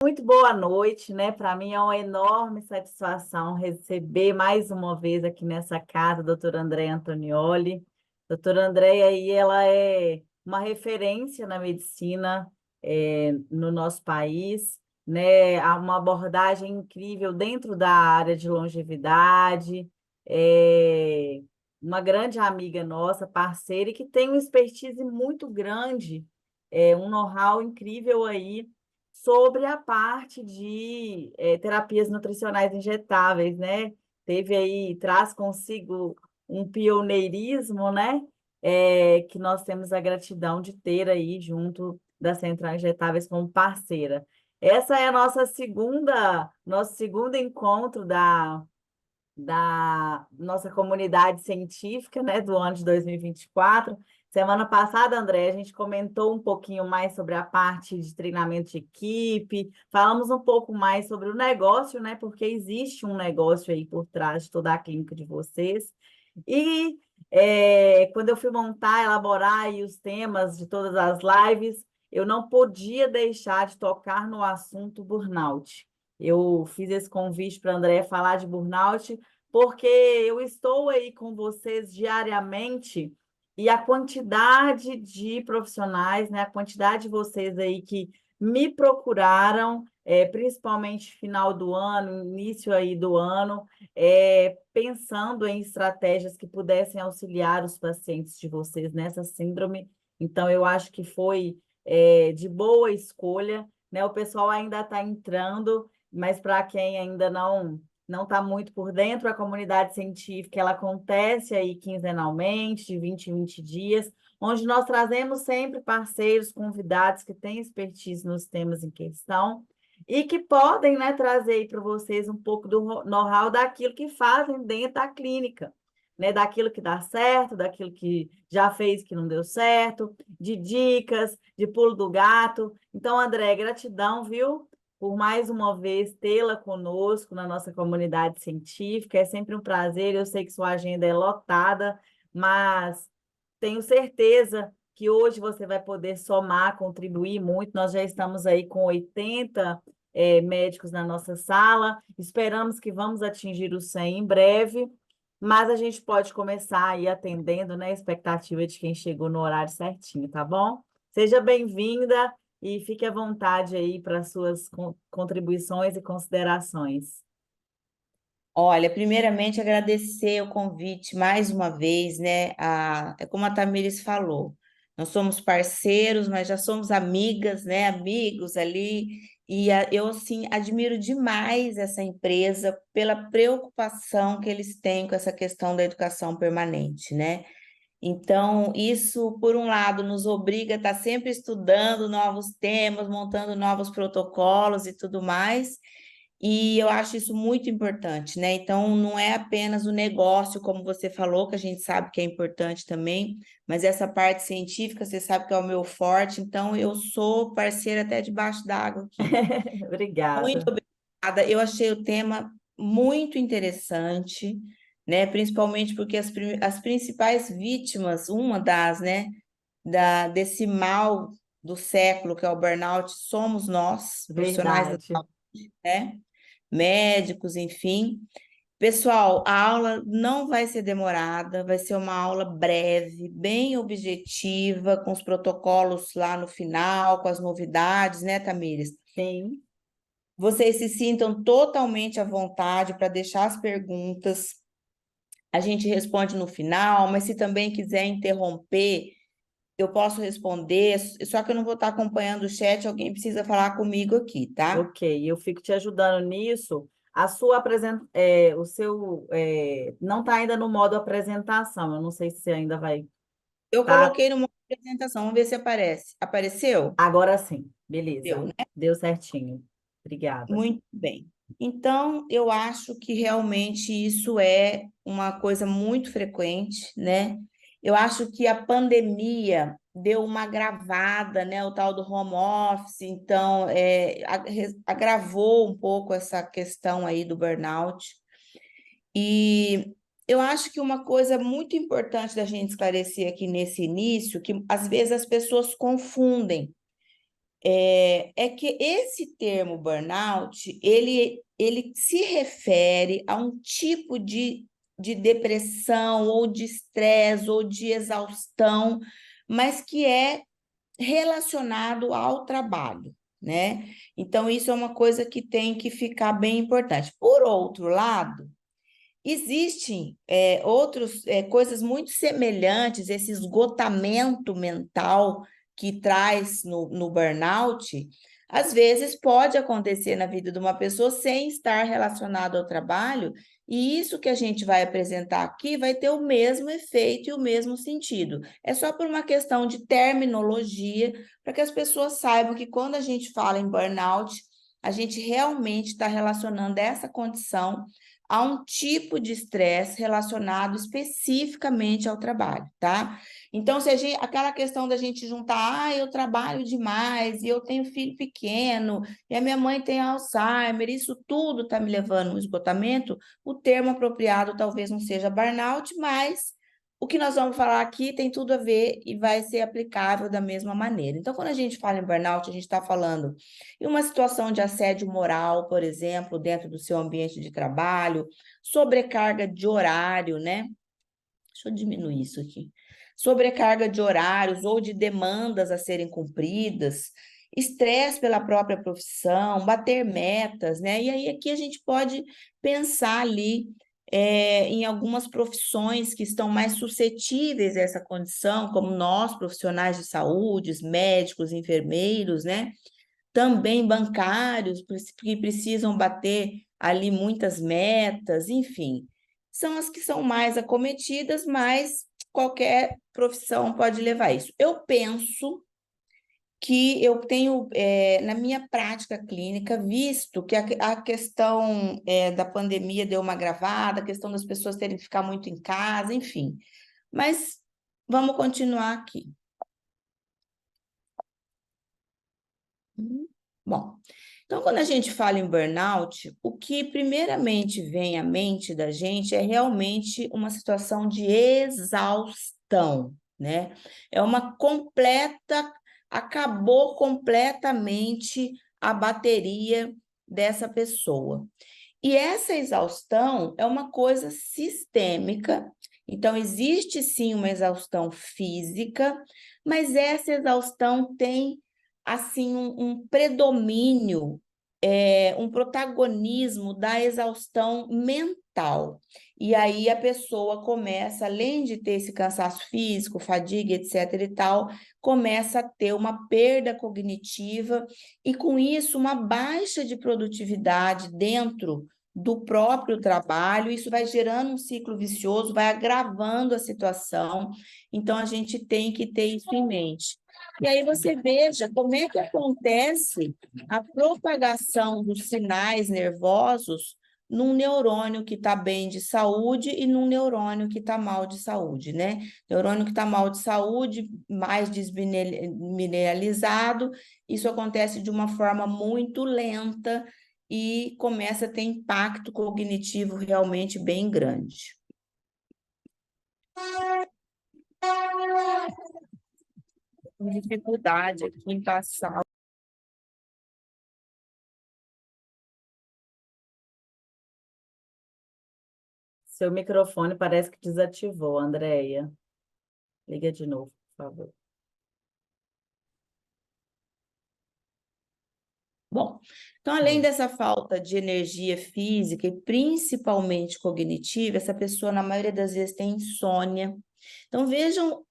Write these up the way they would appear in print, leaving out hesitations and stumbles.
Muito boa noite, né? Para mim é uma enorme satisfação receber mais uma vez aqui nessa casa a doutora Andréia Antonioli. Doutora Andréia aí, ela é uma referência na medicina no nosso país, né? Há uma abordagem incrível dentro da área de longevidade, é uma grande amiga nossa, parceira, e que tem uma expertise muito grande, um know-how incrível aí sobre a parte de terapias nutricionais injetáveis, né? Teve aí, traz consigo um pioneirismo, né? Que nós temos a gratidão de ter aí junto da Central Injetáveis como parceira. Essa é a nosso segundo encontro da nossa comunidade científica, né, do ano de 2024. Semana passada, André, a gente comentou um pouquinho mais sobre a parte de treinamento de equipe, falamos um pouco mais sobre o negócio, né, porque existe um negócio aí por trás de toda a clínica de vocês. E quando eu fui montar, elaborar aí os temas de todas as lives, eu não podia deixar de tocar no assunto burnout. Eu fiz esse convite para a André falar de burnout, porque eu estou aí com vocês diariamente e a quantidade de profissionais, né, a quantidade de vocês aí que me procuraram, principalmente final do ano, início aí do ano, pensando em estratégias que pudessem auxiliar os pacientes de vocês nessa síndrome. Então, eu acho que foi de boa escolha, né? O pessoal ainda está entrando, mas para quem ainda não está muito por dentro, a comunidade científica ela acontece aí quinzenalmente, de 20 em 20 dias, onde nós trazemos sempre parceiros, convidados que têm expertise nos temas em questão e que podem, né, trazer aí para vocês um pouco do know-how daquilo que fazem dentro da clínica, né, daquilo que dá certo, daquilo que já fez que não deu certo, de dicas, de pulo do gato. Então, André, gratidão, viu? Por mais uma vez tê-la conosco na nossa comunidade científica. É sempre um prazer. Eu sei que sua agenda é lotada, mas tenho certeza que hoje você vai poder somar, contribuir muito. Nós já estamos aí com 80 médicos na nossa sala. Esperamos que vamos atingir os 100 em breve, mas a gente pode começar aí atendendo, né, a expectativa de quem chegou no horário certinho, tá bom? Seja bem-vinda e fique à vontade aí para suas contribuições e considerações. Olha, primeiramente agradecer o convite mais uma vez, né? É como a Tamires falou, nós somos parceiros, mas já somos amigas, né? Amigos ali, e eu assim admiro demais essa empresa pela preocupação que eles têm com essa questão da educação permanente, né? Então, isso, por um lado, nos obriga a estar sempre estudando novos temas, montando novos protocolos e tudo mais. E eu acho isso muito importante, né? Então, não é apenas o negócio, como você falou, que a gente sabe que é importante também, mas essa parte científica, você sabe que é o meu forte, então eu sou parceira até debaixo d'água aqui. Muito Obrigada. obrigada. Eu achei o tema muito interessante, né? Principalmente porque as principais vítimas, uma das, né, desse mal do século, que é o burnout, somos nós, profissionais da Verdade. saúde, né? Médicos, enfim. Pessoal, a aula não vai ser demorada, vai ser uma aula breve, bem objetiva, com os protocolos lá no final, com as novidades, né, Tamires? Sim. Vocês se sintam totalmente à vontade para deixar as perguntas. A gente responde no final, mas se também quiser interromper, eu posso responder, só que eu não vou estar acompanhando o chat, alguém precisa falar comigo aqui, tá? Ok, eu fico te ajudando nisso. A sua o seu não está ainda no modo apresentação. Eu não sei se você ainda vai Eu estar. coloquei numa apresentação, vamos ver se aparece. Apareceu? Agora sim, Deu, beleza. né? Deu certinho. Obrigada. Muito bem. Então, eu acho que realmente isso é uma coisa muito frequente, né? Eu acho que a pandemia deu uma agravada, né? O tal do home office, então, agravou um pouco essa questão aí do burnout. E eu acho que uma coisa muito importante da gente esclarecer aqui nesse início, que às vezes as pessoas confundem. é que esse termo burnout, ele se refere a um tipo de depressão, ou de estresse, ou de exaustão, mas que é relacionado ao trabalho, né? Então, isso é uma coisa que tem que ficar bem importante. Por outro lado, existem outras coisas muito semelhantes, esse esgotamento mental que traz no burnout, às vezes pode acontecer na vida de uma pessoa sem estar relacionado ao trabalho, e isso que a gente vai apresentar aqui vai ter o mesmo efeito e o mesmo sentido. É só por uma questão de terminologia, para que as pessoas saibam que quando a gente fala em burnout, a gente realmente está relacionando essa condição a um tipo de estresse relacionado especificamente ao trabalho, tá? Então, se aquela questão da gente juntar, eu trabalho demais, e eu tenho filho pequeno, e a minha mãe tem Alzheimer, isso tudo está me levando a um esgotamento, o termo apropriado talvez não seja burnout, mas o que nós vamos falar aqui tem tudo a ver e vai ser aplicável da mesma maneira. Então, quando a gente fala em burnout, a gente está falando em uma situação de assédio moral, por exemplo, dentro do seu ambiente de trabalho, sobrecarga de horário, né? Deixa eu diminuir isso aqui. Sobrecarga de horários ou de demandas a serem cumpridas, estresse pela própria profissão, bater metas, né? E aí aqui a gente pode pensar ali em algumas profissões que estão mais suscetíveis a essa condição, como nós, profissionais de saúde, médicos, enfermeiros, né? Também bancários, que precisam bater ali muitas metas, enfim, são as que são mais acometidas, mas qualquer profissão pode levar isso. Eu penso que eu tenho, na minha prática clínica, visto que a questão da pandemia deu uma agravada, a questão das pessoas terem que ficar muito em casa, enfim. Mas vamos continuar aqui. Bom, então, quando a gente fala em burnout, o que primeiramente vem à mente da gente é realmente uma situação de exaustão, né? É uma completa, acabou completamente a bateria dessa pessoa. E essa exaustão é uma coisa sistêmica, então existe sim uma exaustão física, mas essa exaustão tem assim um predomínio, um protagonismo da exaustão mental. E aí a pessoa começa, além de ter esse cansaço físico, fadiga, etc. e tal, começa a ter uma perda cognitiva e, com isso, uma baixa de produtividade dentro do próprio trabalho. Isso vai gerando um ciclo vicioso, vai agravando a situação. Então, a gente tem que ter isso em mente. E aí você veja como é que acontece a propagação dos sinais nervosos num neurônio que está bem de saúde e num neurônio que está mal de saúde, né? Neurônio que está mal de saúde, mais desmineralizado, isso acontece de uma forma muito lenta e começa a ter impacto cognitivo realmente bem grande. Dificuldade aqui em passar. Seu microfone parece que desativou, Andréia. Liga de novo, por favor. Bom, então, além dessa falta de energia física e principalmente cognitiva, essa pessoa, na maioria das vezes, tem insônia. Então, vejam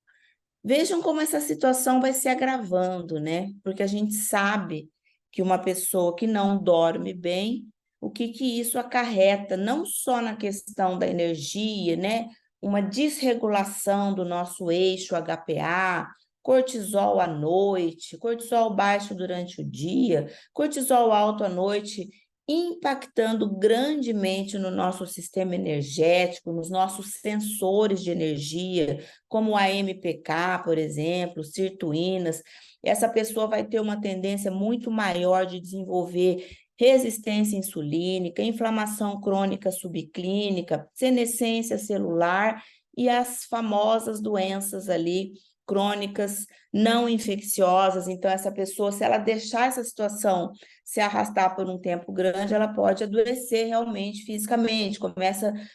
como essa situação vai se agravando, né? Porque a gente sabe que uma pessoa que não dorme bem, o que isso acarreta, não só na questão da energia, né? Uma desregulação do nosso eixo HPA, cortisol à noite, cortisol baixo durante o dia, cortisol alto à noite, impactando grandemente no nosso sistema energético, nos nossos sensores de energia, como a MPK, por exemplo, sirtuínas. Essa pessoa vai ter uma tendência muito maior de desenvolver resistência insulínica, inflamação crônica subclínica, senescência celular e as famosas doenças ali, crônicas, não infecciosas. Então, essa pessoa, se ela deixar essa situação se arrastar por um tempo grande, ela pode adoecer realmente fisicamente.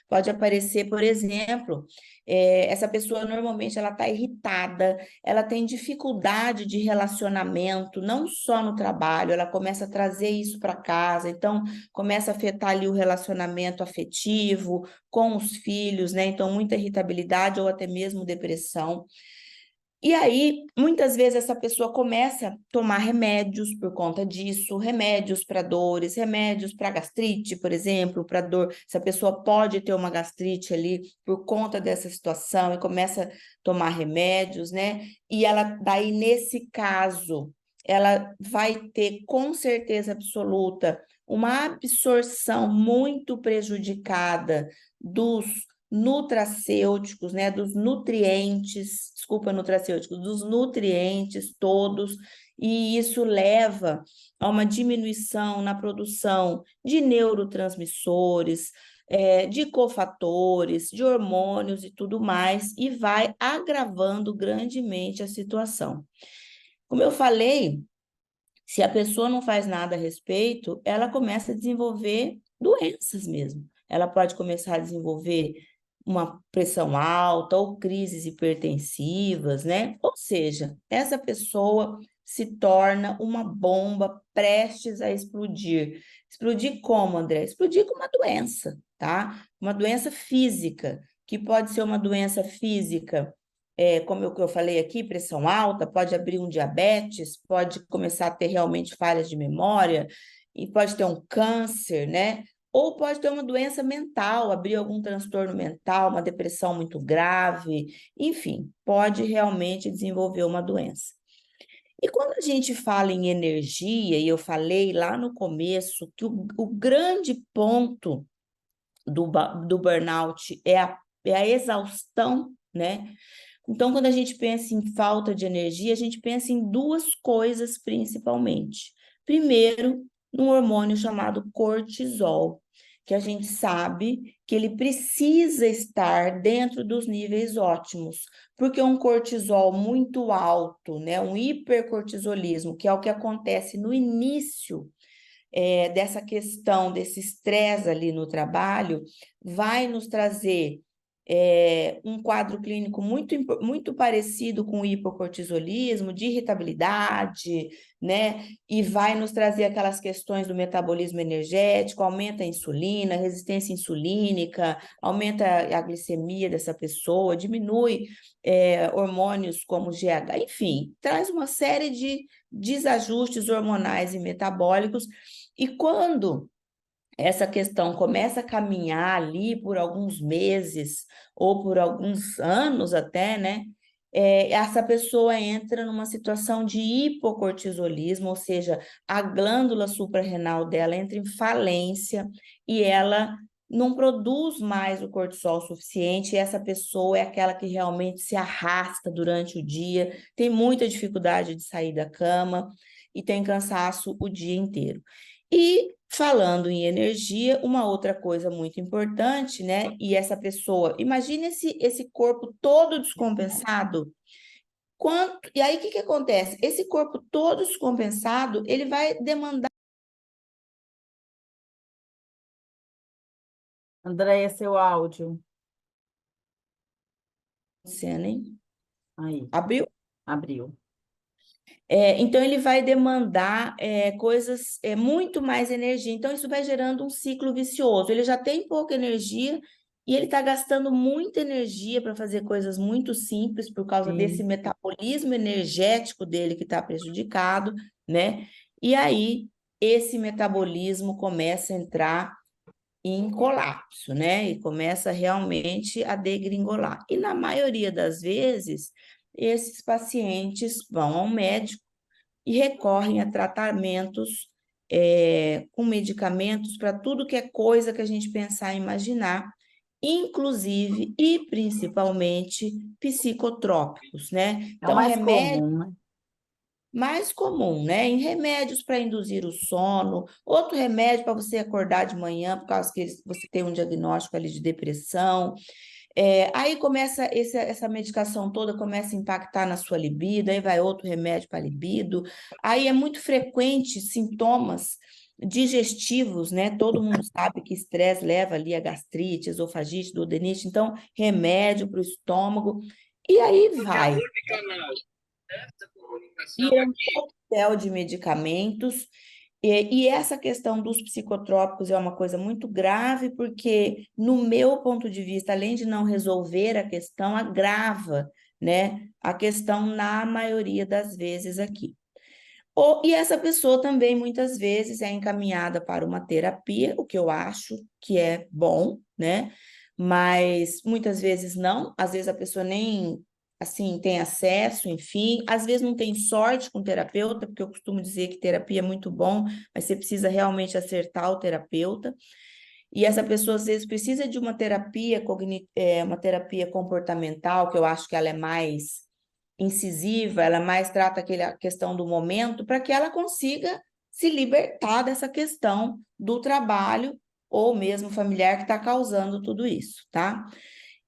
Pode aparecer, por exemplo, essa pessoa normalmente ela está irritada, ela tem dificuldade de relacionamento, não só no trabalho, ela começa a trazer isso para casa, então começa a afetar ali o relacionamento afetivo com os filhos, né? Então, muita irritabilidade ou até mesmo depressão. E aí, muitas vezes, essa pessoa começa a tomar remédios por conta disso, remédios para dores, remédios para gastrite, por exemplo, para dor. Essa pessoa pode ter uma gastrite ali por conta dessa situação e começa a tomar remédios, né? E ela, daí, nesse caso, ela vai ter, com certeza absoluta, uma absorção muito prejudicada dos nutracêuticos, né, dos nutrientes, desculpa, nutracêuticos, dos nutrientes todos, e isso leva a uma diminuição na produção de neurotransmissores, de cofatores, de hormônios e tudo mais, e vai agravando grandemente a situação. Como eu falei, se a pessoa não faz nada a respeito, ela começa a desenvolver doenças mesmo. Ela pode começar a desenvolver uma pressão alta ou crises hipertensivas, né? Ou seja, essa pessoa se torna uma bomba prestes a explodir. Explodir como, André? Explodir com uma doença, tá? Uma doença física, que pode ser uma doença física, como eu falei aqui, pressão alta, pode abrir um diabetes, pode começar a ter realmente falhas de memória, e pode ter um câncer, né? Ou pode ter uma doença mental, abrir algum transtorno mental, uma depressão muito grave, enfim, pode realmente desenvolver uma doença. E quando a gente fala em energia, e eu falei lá no começo que o grande ponto do burnout é a exaustão, né? Então, quando a gente pensa em falta de energia, a gente pensa em duas coisas principalmente. Primeiro, um hormônio chamado cortisol, que a gente sabe que ele precisa estar dentro dos níveis ótimos, porque um cortisol muito alto, né, um hipercortisolismo, que é o que acontece no início dessa questão, desse estresse ali no trabalho, vai nos trazer um quadro clínico muito parecido com o hipocortisolismo, de irritabilidade, né? E vai nos trazer aquelas questões do metabolismo energético, aumenta a insulina, resistência insulínica, aumenta a glicemia dessa pessoa, diminui hormônios como GH, enfim, traz uma série de desajustes hormonais e metabólicos. E quando essa questão começa a caminhar ali por alguns meses ou por alguns anos até, né? Essa pessoa entra numa situação de hipocortisolismo, ou seja, a glândula suprarrenal dela entra em falência e ela não produz mais o cortisol suficiente, e essa pessoa é aquela que realmente se arrasta durante o dia, tem muita dificuldade de sair da cama e tem cansaço o dia inteiro. E falando em energia, uma outra coisa muito importante, né? E essa pessoa, imagine esse corpo todo descompensado. E aí, o que acontece? Esse corpo todo descompensado, ele vai demandar. Andréia, seu áudio. Hein? Aí, Abriu? abriu. Então, ele vai demandar coisas, muito mais energia. Então, isso vai gerando um ciclo vicioso. Ele já tem pouca energia e ele está gastando muita energia para fazer coisas muito simples por causa desse Sim. metabolismo energético dele que está prejudicado, né? E aí, esse metabolismo começa a entrar em colapso, né? E começa realmente a degringolar. E na maioria das vezes, esses pacientes vão ao médico e recorrem a tratamentos com medicamentos para tudo que é coisa que a gente pensar e imaginar, inclusive e principalmente psicotrópicos, né? É o Então, mais remédio comum, né? mais comum, né? Em remédios para induzir o sono, outro remédio para você acordar de manhã, por causa que você tem um diagnóstico ali de depressão, Aí começa essa medicação toda começa a impactar na sua libido, aí vai outro remédio para libido. Aí é muito frequente sintomas digestivos, né? Todo mundo sabe que estresse leva ali a gastrite, esofagite, duodenite, então remédio para o estômago. E aí vai. Vira um coquetel de medicamentos. E essa questão dos psicotrópicos é uma coisa muito grave, porque, no meu ponto de vista, além de não resolver a questão, agrava, né, a questão na maioria das vezes aqui. E essa pessoa também, muitas vezes, é encaminhada para uma terapia, o que eu acho que é bom, né? Mas muitas vezes não, às vezes a pessoa nem assim tem acesso, enfim, às vezes não tem sorte com o terapeuta, porque eu costumo dizer que terapia é muito bom, mas você precisa realmente acertar o terapeuta. E essa pessoa às vezes precisa de uma terapia uma terapia comportamental, que eu acho que ela é mais incisiva, ela mais trata a questão do momento, para que ela consiga se libertar dessa questão do trabalho ou mesmo familiar que está causando tudo isso, tá?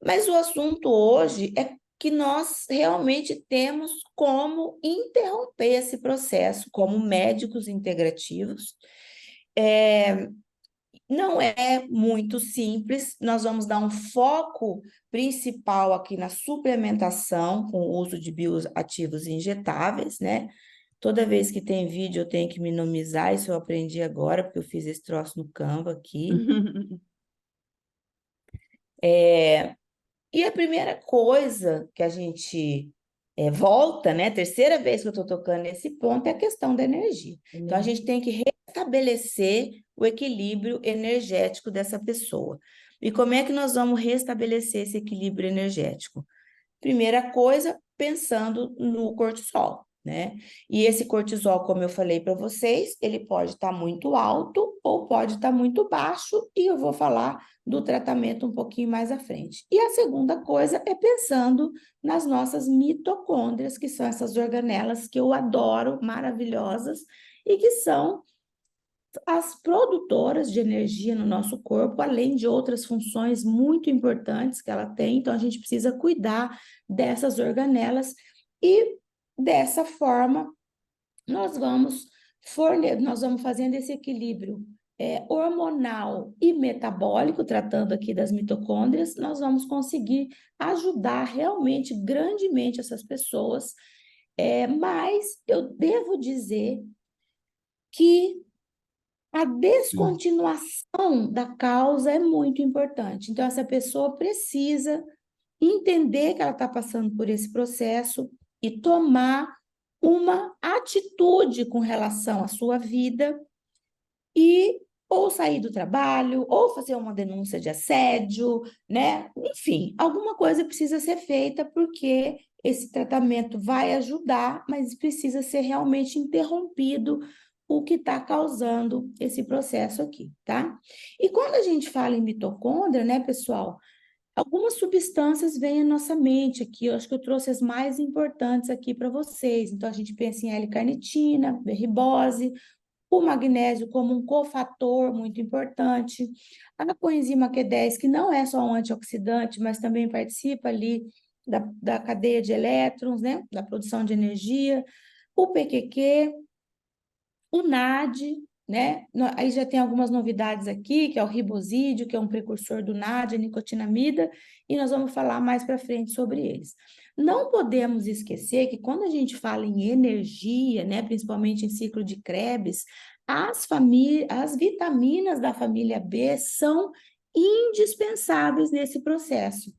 Mas o assunto hoje é que nós realmente temos como interromper esse processo como médicos integrativos. Não é muito simples, nós vamos dar um foco principal aqui na suplementação com o uso de bioativos injetáveis, né? Toda vez que tem vídeo eu tenho que minimizar, isso eu aprendi agora, porque eu fiz esse troço no Canva aqui. E a primeira coisa que a gente volta, né? Terceira vez que eu estou tocando nesse ponto é a questão da energia. Então, a gente tem que restabelecer o equilíbrio energético dessa pessoa. E como é que nós vamos restabelecer esse equilíbrio energético? Primeira coisa, pensando no cortisol, né? E esse cortisol, como eu falei para vocês, ele pode estar muito alto ou pode estar muito baixo, e eu vou falar do tratamento um pouquinho mais à frente. E a segunda coisa é pensando nas nossas mitocôndrias, que são essas organelas que eu adoro, maravilhosas, e que são as produtoras de energia no nosso corpo, além de outras funções muito importantes que ela tem. Então, a gente precisa cuidar dessas organelas e, dessa forma, nós vamos fazendo esse equilíbrio hormonal e metabólico, tratando aqui das mitocôndrias, nós vamos conseguir ajudar realmente, grandemente essas pessoas. Mas eu devo dizer que a descontinuação da causa é muito importante. Então, essa pessoa precisa entender que ela está passando por esse processo e tomar uma atitude com relação à sua vida e ou sair do trabalho, ou fazer uma denúncia de assédio, né? Enfim, alguma coisa precisa ser feita porque esse tratamento vai ajudar, mas precisa ser realmente interrompido o que está causando esse processo aqui, tá? E quando a gente fala em mitocôndria, né, pessoal, algumas substâncias vêm à nossa mente aqui, eu acho que eu trouxe as mais importantes aqui para vocês. Então, a gente pensa em L-carnitina, ribose, o magnésio como um cofator muito importante, a coenzima Q10, que não é só um antioxidante, mas também participa ali da cadeia de elétrons, né, da produção de energia, o PQQ, o NAD, né? Aí já tem algumas novidades aqui, que é o ribosídeo, que é um precursor do NAD, a nicotinamida, e nós vamos falar mais para frente sobre eles. Não podemos esquecer que quando a gente fala em energia, né, principalmente em ciclo de Krebs, as vitaminas da família B são indispensáveis nesse processo.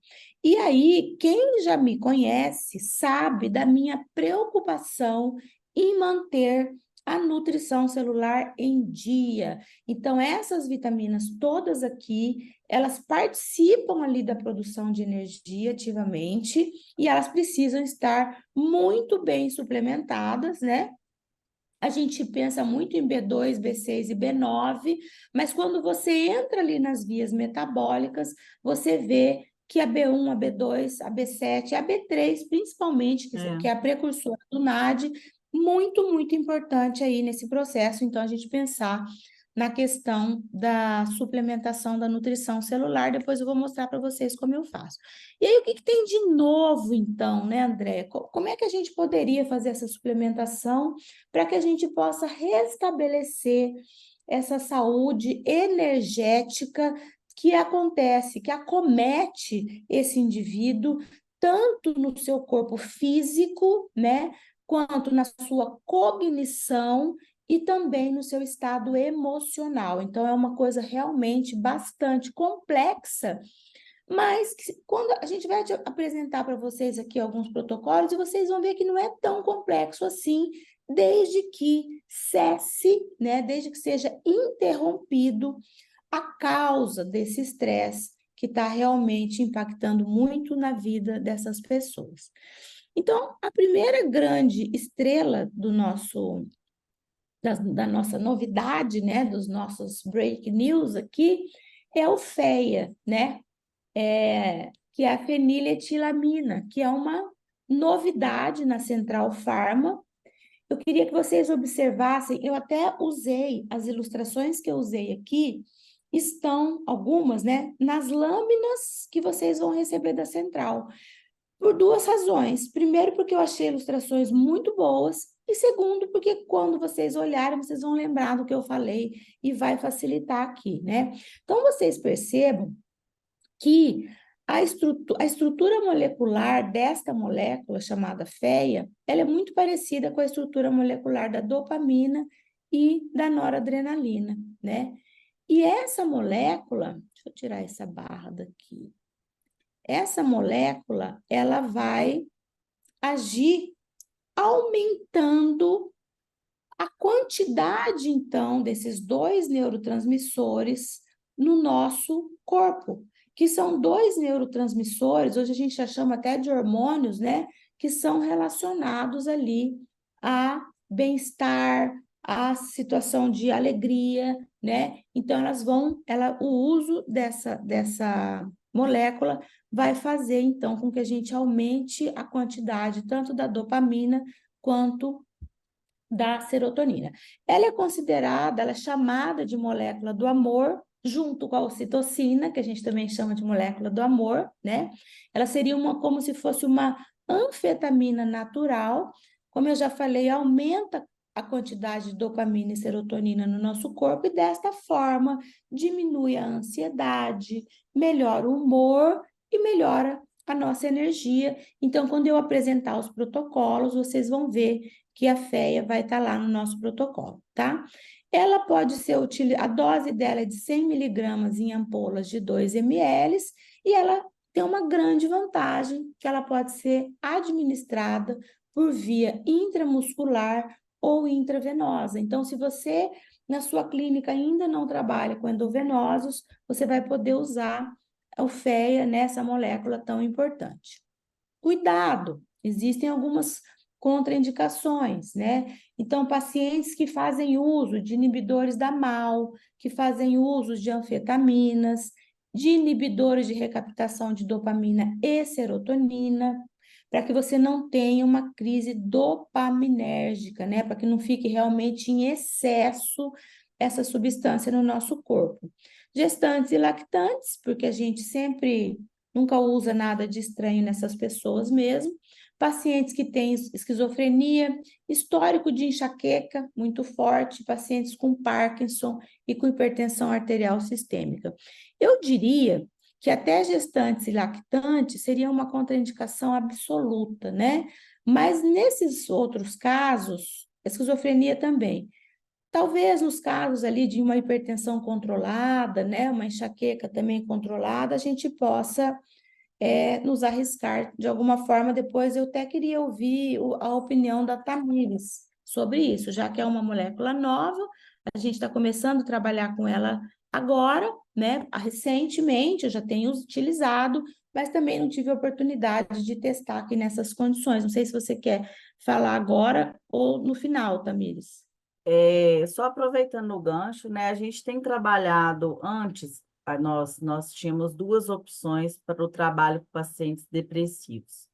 E aí, quem já me conhece sabe da minha preocupação em manter a nutrição celular em dia. Então, essas vitaminas todas aqui, elas participam ali da produção de energia ativamente e elas precisam estar muito bem suplementadas, né? A gente pensa muito em B2, B6 e B9, mas quando você entra ali nas vias metabólicas, você vê que a B1, a B2, a B7, a B3, principalmente, que é a precursora do NAD, muito, muito importante aí nesse processo. Então, a gente pensar na questão da suplementação da nutrição celular. Depois eu vou mostrar para vocês como eu faço. E aí, o que tem de novo, então, né, André? Como é que a gente poderia fazer essa suplementação para que a gente possa restabelecer essa saúde energética que acontece, que acomete esse indivíduo, tanto no seu corpo físico, né, quanto na sua cognição e também no seu estado emocional. Então, é uma coisa realmente bastante complexa, mas quando a gente vai apresentar para vocês aqui alguns protocolos, e vocês vão ver que não é tão complexo assim, desde que cesse, né, desde que seja interrompido a causa desse estresse que está realmente impactando muito na vida dessas pessoas. Então, a primeira grande estrela da nossa novidade, né, dos nossos break news aqui, é o FEA, né, que é a feniletilamina, que é uma novidade na Central Pharma. Eu queria que vocês observassem, eu até usei, as ilustrações que eu usei aqui, estão algumas, né, nas lâminas que vocês vão receber da Central. Por duas razões. Primeiro, porque eu achei ilustrações muito boas. E segundo, porque quando vocês olharem, vocês vão lembrar do que eu falei e vai facilitar aqui, né? Então, vocês percebam que a estrutura molecular desta molécula chamada FEA, ela é muito parecida com a estrutura molecular da dopamina e da noradrenalina, né? E essa molécula, deixa eu tirar essa barra daqui. Essa molécula, ela vai agir aumentando a quantidade, então, desses dois neurotransmissores no nosso corpo, que são dois neurotransmissores, hoje a gente já chama até de hormônios, né? Que são relacionados ali a bem-estar, a situação de alegria, né? Então, o uso dessa molécula vai fazer, então, com que a gente aumente a quantidade tanto da dopamina quanto da serotonina. Ela é chamada de molécula do amor, junto com a ocitocina, que a gente também chama de molécula do amor, né? Ela seria como se fosse uma anfetamina natural, como eu já falei, aumenta a quantidade de dopamina e serotonina no nosso corpo e desta forma diminui a ansiedade, melhora o humor e melhora a nossa energia. Então, quando eu apresentar os protocolos, vocês vão ver que a FEA vai estar lá no nosso protocolo, tá? Ela pode ser utilizada, a dose dela é de 100 miligramas em ampolas de 2 ml e ela tem uma grande vantagem, que ela pode ser administrada por via intramuscular ou intravenosa. Então, se você, na sua clínica, ainda não trabalha com endovenosos, você vai poder usar o FEA nessa molécula tão importante. Cuidado, existem algumas contraindicações, né? Então, pacientes que fazem uso de inibidores da MAO, que fazem uso de anfetaminas, de inibidores de recaptação de dopamina e serotonina, para que você não tenha uma crise dopaminérgica, né? Para que não fique realmente em excesso essa substância no nosso corpo. Gestantes e lactantes, porque a gente sempre nunca usa nada de estranho nessas pessoas mesmo. Pacientes que têm esquizofrenia, histórico de enxaqueca muito forte, pacientes com Parkinson e com hipertensão arterial sistêmica. Eu diria que até gestantes e lactantes seria uma contraindicação absoluta, né? Mas nesses outros casos, esquizofrenia também. Talvez nos casos ali de uma hipertensão controlada, né, uma enxaqueca também controlada, a gente possa nos arriscar de alguma forma. Depois eu até queria ouvir a opinião da Tamires sobre isso, já que é uma molécula nova, a gente está começando a trabalhar com ela agora, né? Recentemente eu já tenho utilizado, mas também não tive a oportunidade de testar aqui nessas condições. Não sei se você quer falar agora ou no final, Tamires. Só aproveitando o gancho, né? A gente tem trabalhado antes, nós tínhamos duas opções para o trabalho com pacientes depressivos.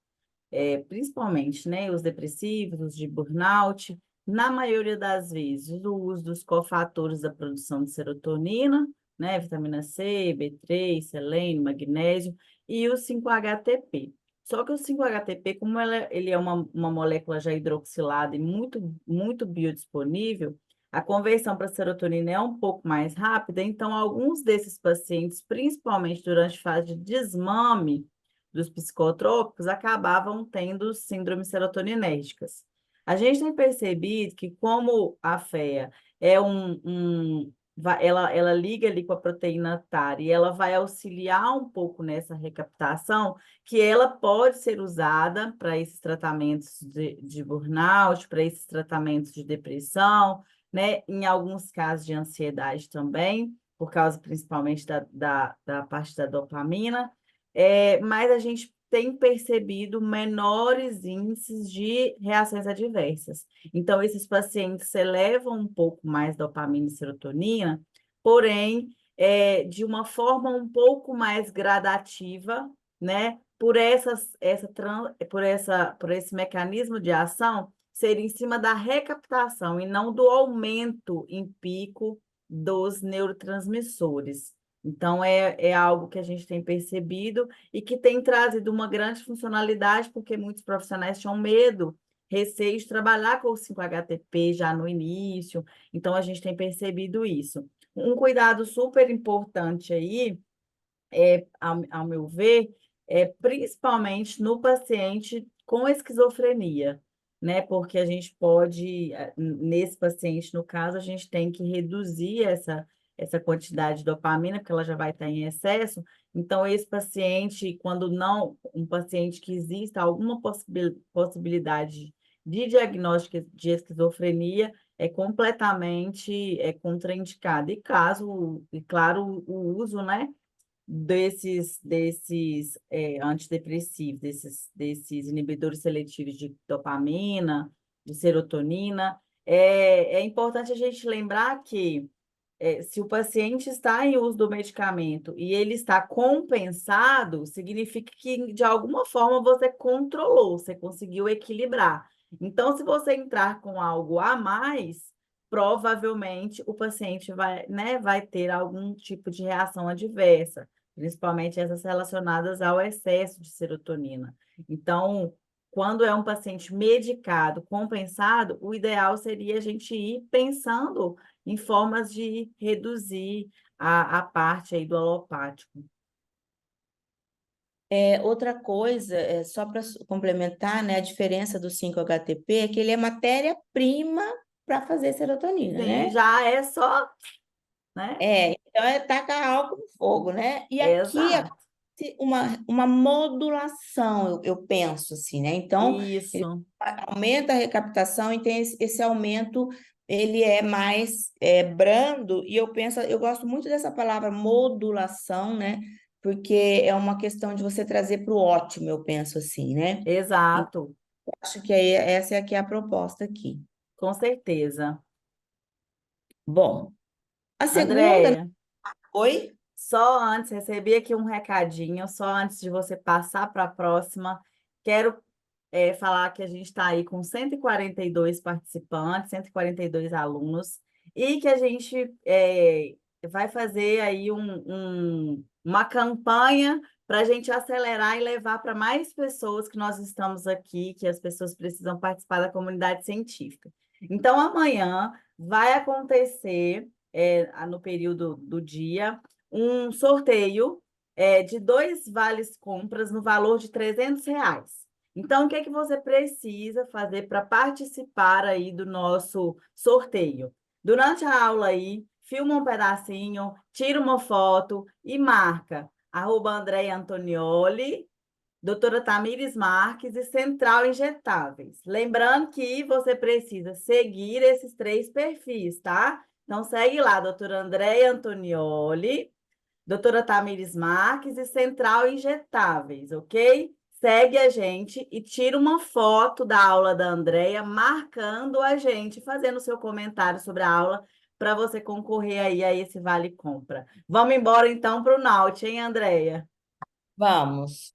Principalmente, né, os depressivos, os de burnout, na maioria das vezes, o uso dos cofatores da produção de serotonina, né, vitamina C, B3, selênio, magnésio e o 5-HTP. Só que o 5-HTP, como ele é uma molécula já hidroxilada e muito biodisponível, a conversão para serotonina é um pouco mais rápida, então alguns desses pacientes, principalmente durante a fase de desmame dos psicotrópicos, acabavam tendo síndromes serotoninérgicas. A gente tem percebido que como a FEA é ela liga ali com a proteína TAR e ela vai auxiliar um pouco nessa recaptação, que ela pode ser usada para esses tratamentos de burnout, para esses tratamentos de depressão, né? Em alguns casos de ansiedade também, por causa principalmente da parte da dopamina. Mas a gente tem percebido menores índices de reações adversas. Então, esses pacientes elevam um pouco mais dopamina e serotonina, porém, de uma forma um pouco mais gradativa, né? Por esse mecanismo de ação ser em cima da recaptação e não do aumento em pico dos neurotransmissores. Então, é algo que a gente tem percebido e que tem trazido uma grande funcionalidade, porque muitos profissionais tinham medo, receio de trabalhar com o 5-HTP já no início. Então, a gente tem percebido isso. Um cuidado super importante aí ao meu ver, principalmente no paciente com esquizofrenia, né? Porque a gente pode, nesse paciente, no caso, a gente tem que reduzir essa quantidade de dopamina, porque ela já vai estar em excesso. Então, esse paciente, quando não, um paciente que exista alguma possibilidade de diagnóstico de esquizofrenia, é completamente contraindicado. E claro, o uso, né? Desses antidepressivos, desses inibidores seletivos de dopamina, de serotonina. É importante a gente lembrar que se o paciente está em uso do medicamento e ele está compensado, significa que de alguma forma você controlou, você conseguiu equilibrar. Então, se você entrar com algo a mais, provavelmente o paciente vai, né, vai ter algum tipo de reação adversa, principalmente essas relacionadas ao excesso de serotonina. Então, quando é um paciente medicado, compensado, o ideal seria a gente ir pensando em formas de reduzir a parte aí do alopático. Outra coisa, só para complementar, né, a diferença do 5-HTP é que ele é matéria-prima para fazer serotonina, Sim, né? já é só, né? Então tacar álcool no fogo, né? E aqui Exato. acontece uma modulação, eu penso assim, né? Então, ele Isso, aumenta a recaptação e tem esse aumento, ele é mais brando, e eu penso, eu gosto muito dessa palavra modulação, né? Porque é uma questão de você trazer para o ótimo, eu penso assim, né? Então, exato, acho que essa é aqui a proposta aqui. com certeza. Bom, a segunda, Andréia, oi? só antes, recebi aqui um recadinho, só antes de você passar para a próxima, quero falar que a gente está aí com 142 participantes, 142 alunos, e que a gente vai fazer aí uma campanha para a gente acelerar e levar para mais pessoas que nós estamos aqui, que as pessoas precisam participar da comunidade científica. Então, amanhã vai acontecer, no período do dia, um sorteio de 2 vales compras no valor de R$ 300. Então, o que é que você precisa fazer para participar aí do nosso sorteio? Durante a aula aí, filma um pedacinho, tira uma foto e marca @Andréia Antonioli, doutora Tamires Marques e Central Injetáveis. Lembrando que você precisa seguir esses 3 perfis, tá? Então, segue lá, doutora Andréia Antonioli, doutora Tamires Marques e Central Injetáveis, ok? Segue a gente e tira uma foto da aula da Andrea, marcando a gente, fazendo seu comentário sobre a aula, para você concorrer aí a esse Vale Compra. Vamos embora então para o Naut, hein, Andrea? Vamos.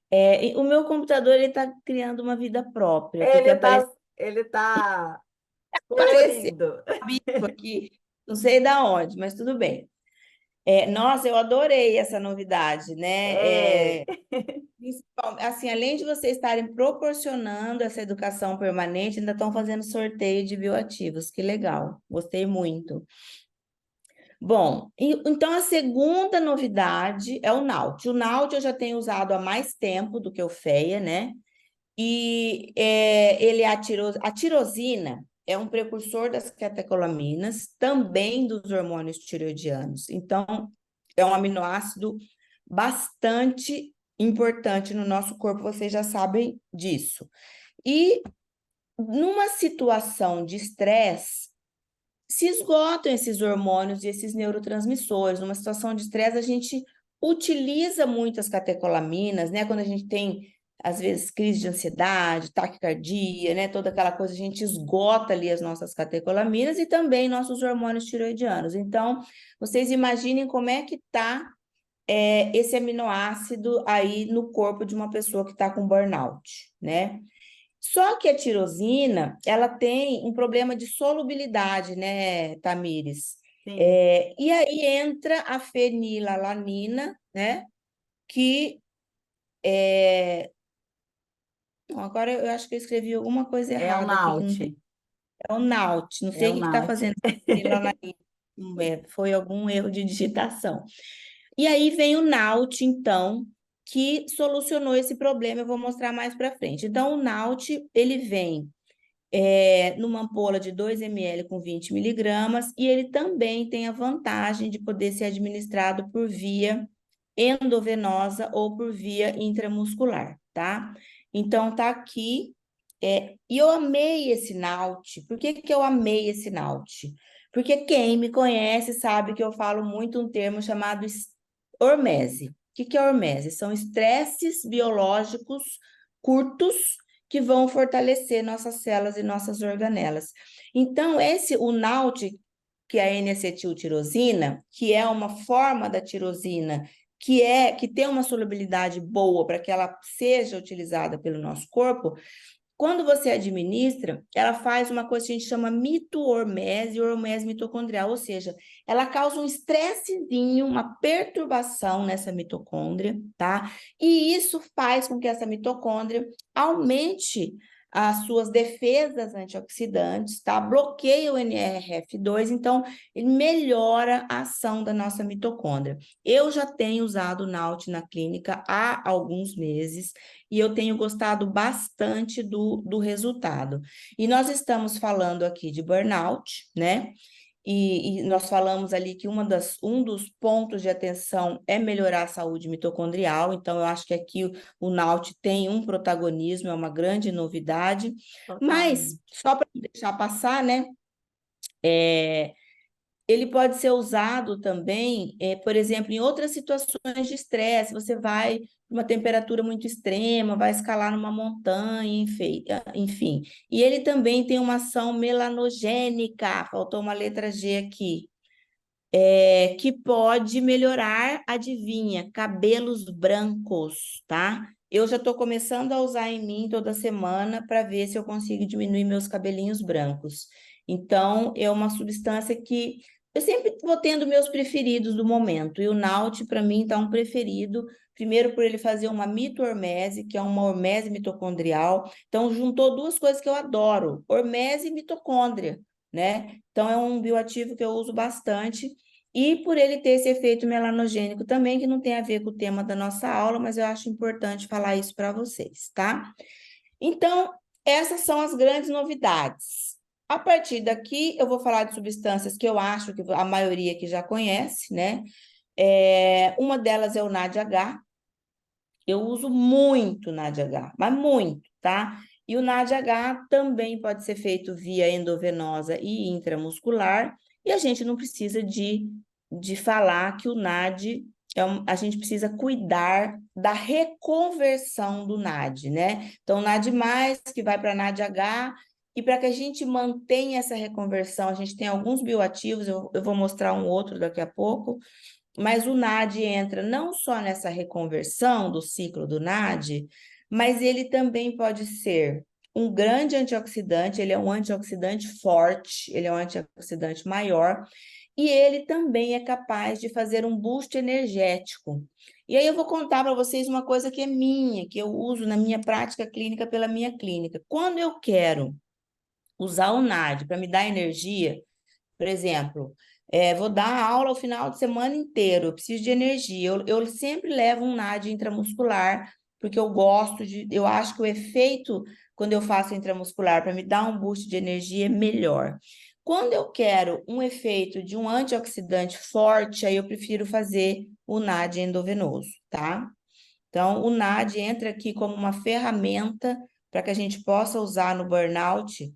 E o meu computador ele está criando uma vida própria, porque Ele aparece tá, ele tá. Apareceu Colorido. um bicho aqui, não sei da onde, mas tudo bem. Nossa, eu adorei essa novidade, né? É. Assim, além de vocês estarem proporcionando essa educação permanente, ainda estão fazendo sorteio de bioativos. Que legal, gostei muito. Bom, então a segunda novidade é o Naut. O Naut eu já tenho usado há mais tempo do que o FEA, né? E ele é a tirosina é um precursor das catecolaminas, também dos hormônios tireoidianos. Então, é um aminoácido bastante importante no nosso corpo, vocês já sabem disso. E numa situação de estresse, se esgotam esses hormônios e esses neurotransmissores. Numa situação de estresse, a gente utiliza muitas catecolaminas, né? Quando a gente tem, às vezes, crise de ansiedade, taquicardia, né? Toda aquela coisa, a gente esgota ali as nossas catecolaminas e também nossos hormônios tiroidianos. Então, vocês imaginem como é que está esse aminoácido aí no corpo de uma pessoa que está com burnout, né? Só que a tirosina, ela tem um problema de solubilidade, né, Tamires? Sim. E aí entra a fenilalanina, né, que Não, agora eu acho que eu escrevi alguma coisa É o errada aqui, que não Naut. tem... É o NAUT, não É sei o o que está Naut. fazendo fenilalanina, foi algum erro de digitação. E aí vem o NAUT, então, que solucionou esse problema, eu vou mostrar mais para frente. Então, o NAUT, ele vem numa ampola de 2 ml com 20 miligramas, e ele também tem a vantagem de poder ser administrado por via endovenosa ou por via intramuscular, tá? Então, tá aqui. E eu amei esse Naut. Por que que eu amei esse Naut? Porque quem me conhece sabe que eu falo muito um termo chamado hormese. O que que é hormese? São estresses biológicos curtos que vão fortalecer nossas células e nossas organelas. Então, o Naut, que é a N-acetiltirosina, que é uma forma da tirosina que tem uma solubilidade boa para que ela seja utilizada pelo nosso corpo, quando você administra, ela faz uma coisa que a gente chama mitohormese ou hormese mitocondrial, ou seja, ela causa um estressezinho, uma perturbação nessa mitocôndria, tá? E isso faz com que essa mitocôndria aumente as suas defesas antioxidantes, tá? Bloqueia o NRF2, então ele melhora a ação da nossa mitocôndria. Eu já tenho usado o NAUT na clínica há alguns meses, e eu tenho gostado bastante do resultado. E nós estamos falando aqui de burnout, né? E nós falamos ali que um dos pontos de atenção é melhorar a saúde mitocondrial, então eu acho que aqui o NAUT tem um protagonismo, é uma grande novidade, mas Totalmente. só para deixar passar, né? Ele pode ser usado também, por exemplo, em outras situações de estresse. Você vai uma temperatura muito extrema, vai escalar numa montanha, enfim. E ele também tem uma ação melanogênica, faltou uma letra G aqui, que pode melhorar, adivinha, cabelos brancos, tá? Eu já estou começando a usar em mim toda semana para ver se eu consigo diminuir meus cabelinhos brancos. Então, é uma substância que eu sempre vou tendo meus preferidos do momento. E o Naut, para mim, está um preferido. Primeiro, por ele fazer uma mito-hormese, que é uma hormese mitocondrial. Então, juntou duas coisas que eu adoro: hormese e mitocôndria, né? Então, é um bioativo que eu uso bastante. E por ele ter esse efeito melanogênico também, que não tem a ver com o tema da nossa aula, mas eu acho importante falar isso para vocês, tá? Então, essas são as grandes novidades. A partir daqui, eu vou falar de substâncias que eu acho que a maioria que já conhece, né? Uma delas é o NADH. Eu uso muito NADH, mas muito, tá? E o NADH também pode ser feito via endovenosa e intramuscular, e a gente não precisa de falar que o NAD, a gente precisa cuidar da reconversão do NAD, né? Então, o NAD+, que vai para NADH, e para que a gente mantenha essa reconversão, a gente tem alguns bioativos, eu vou mostrar um outro daqui a pouco, mas o NAD entra não só nessa reconversão do ciclo do NAD, mas ele também pode ser um grande antioxidante, ele é um antioxidante forte, ele é um antioxidante maior, e ele também é capaz de fazer um boost energético. E aí eu vou contar para vocês uma coisa que é minha, que eu uso na minha prática clínica pela minha clínica. Quando eu quero usar o NAD para me dar energia, por exemplo, vou dar aula o final de semana inteiro, eu preciso de energia. Eu sempre levo um NAD intramuscular, porque eu acho que o efeito quando eu faço intramuscular para me dar um boost de energia é melhor. Quando eu quero um efeito de um antioxidante forte, aí eu prefiro fazer o NAD endovenoso, tá? Então, o NAD entra aqui como uma ferramenta para que a gente possa usar no burnout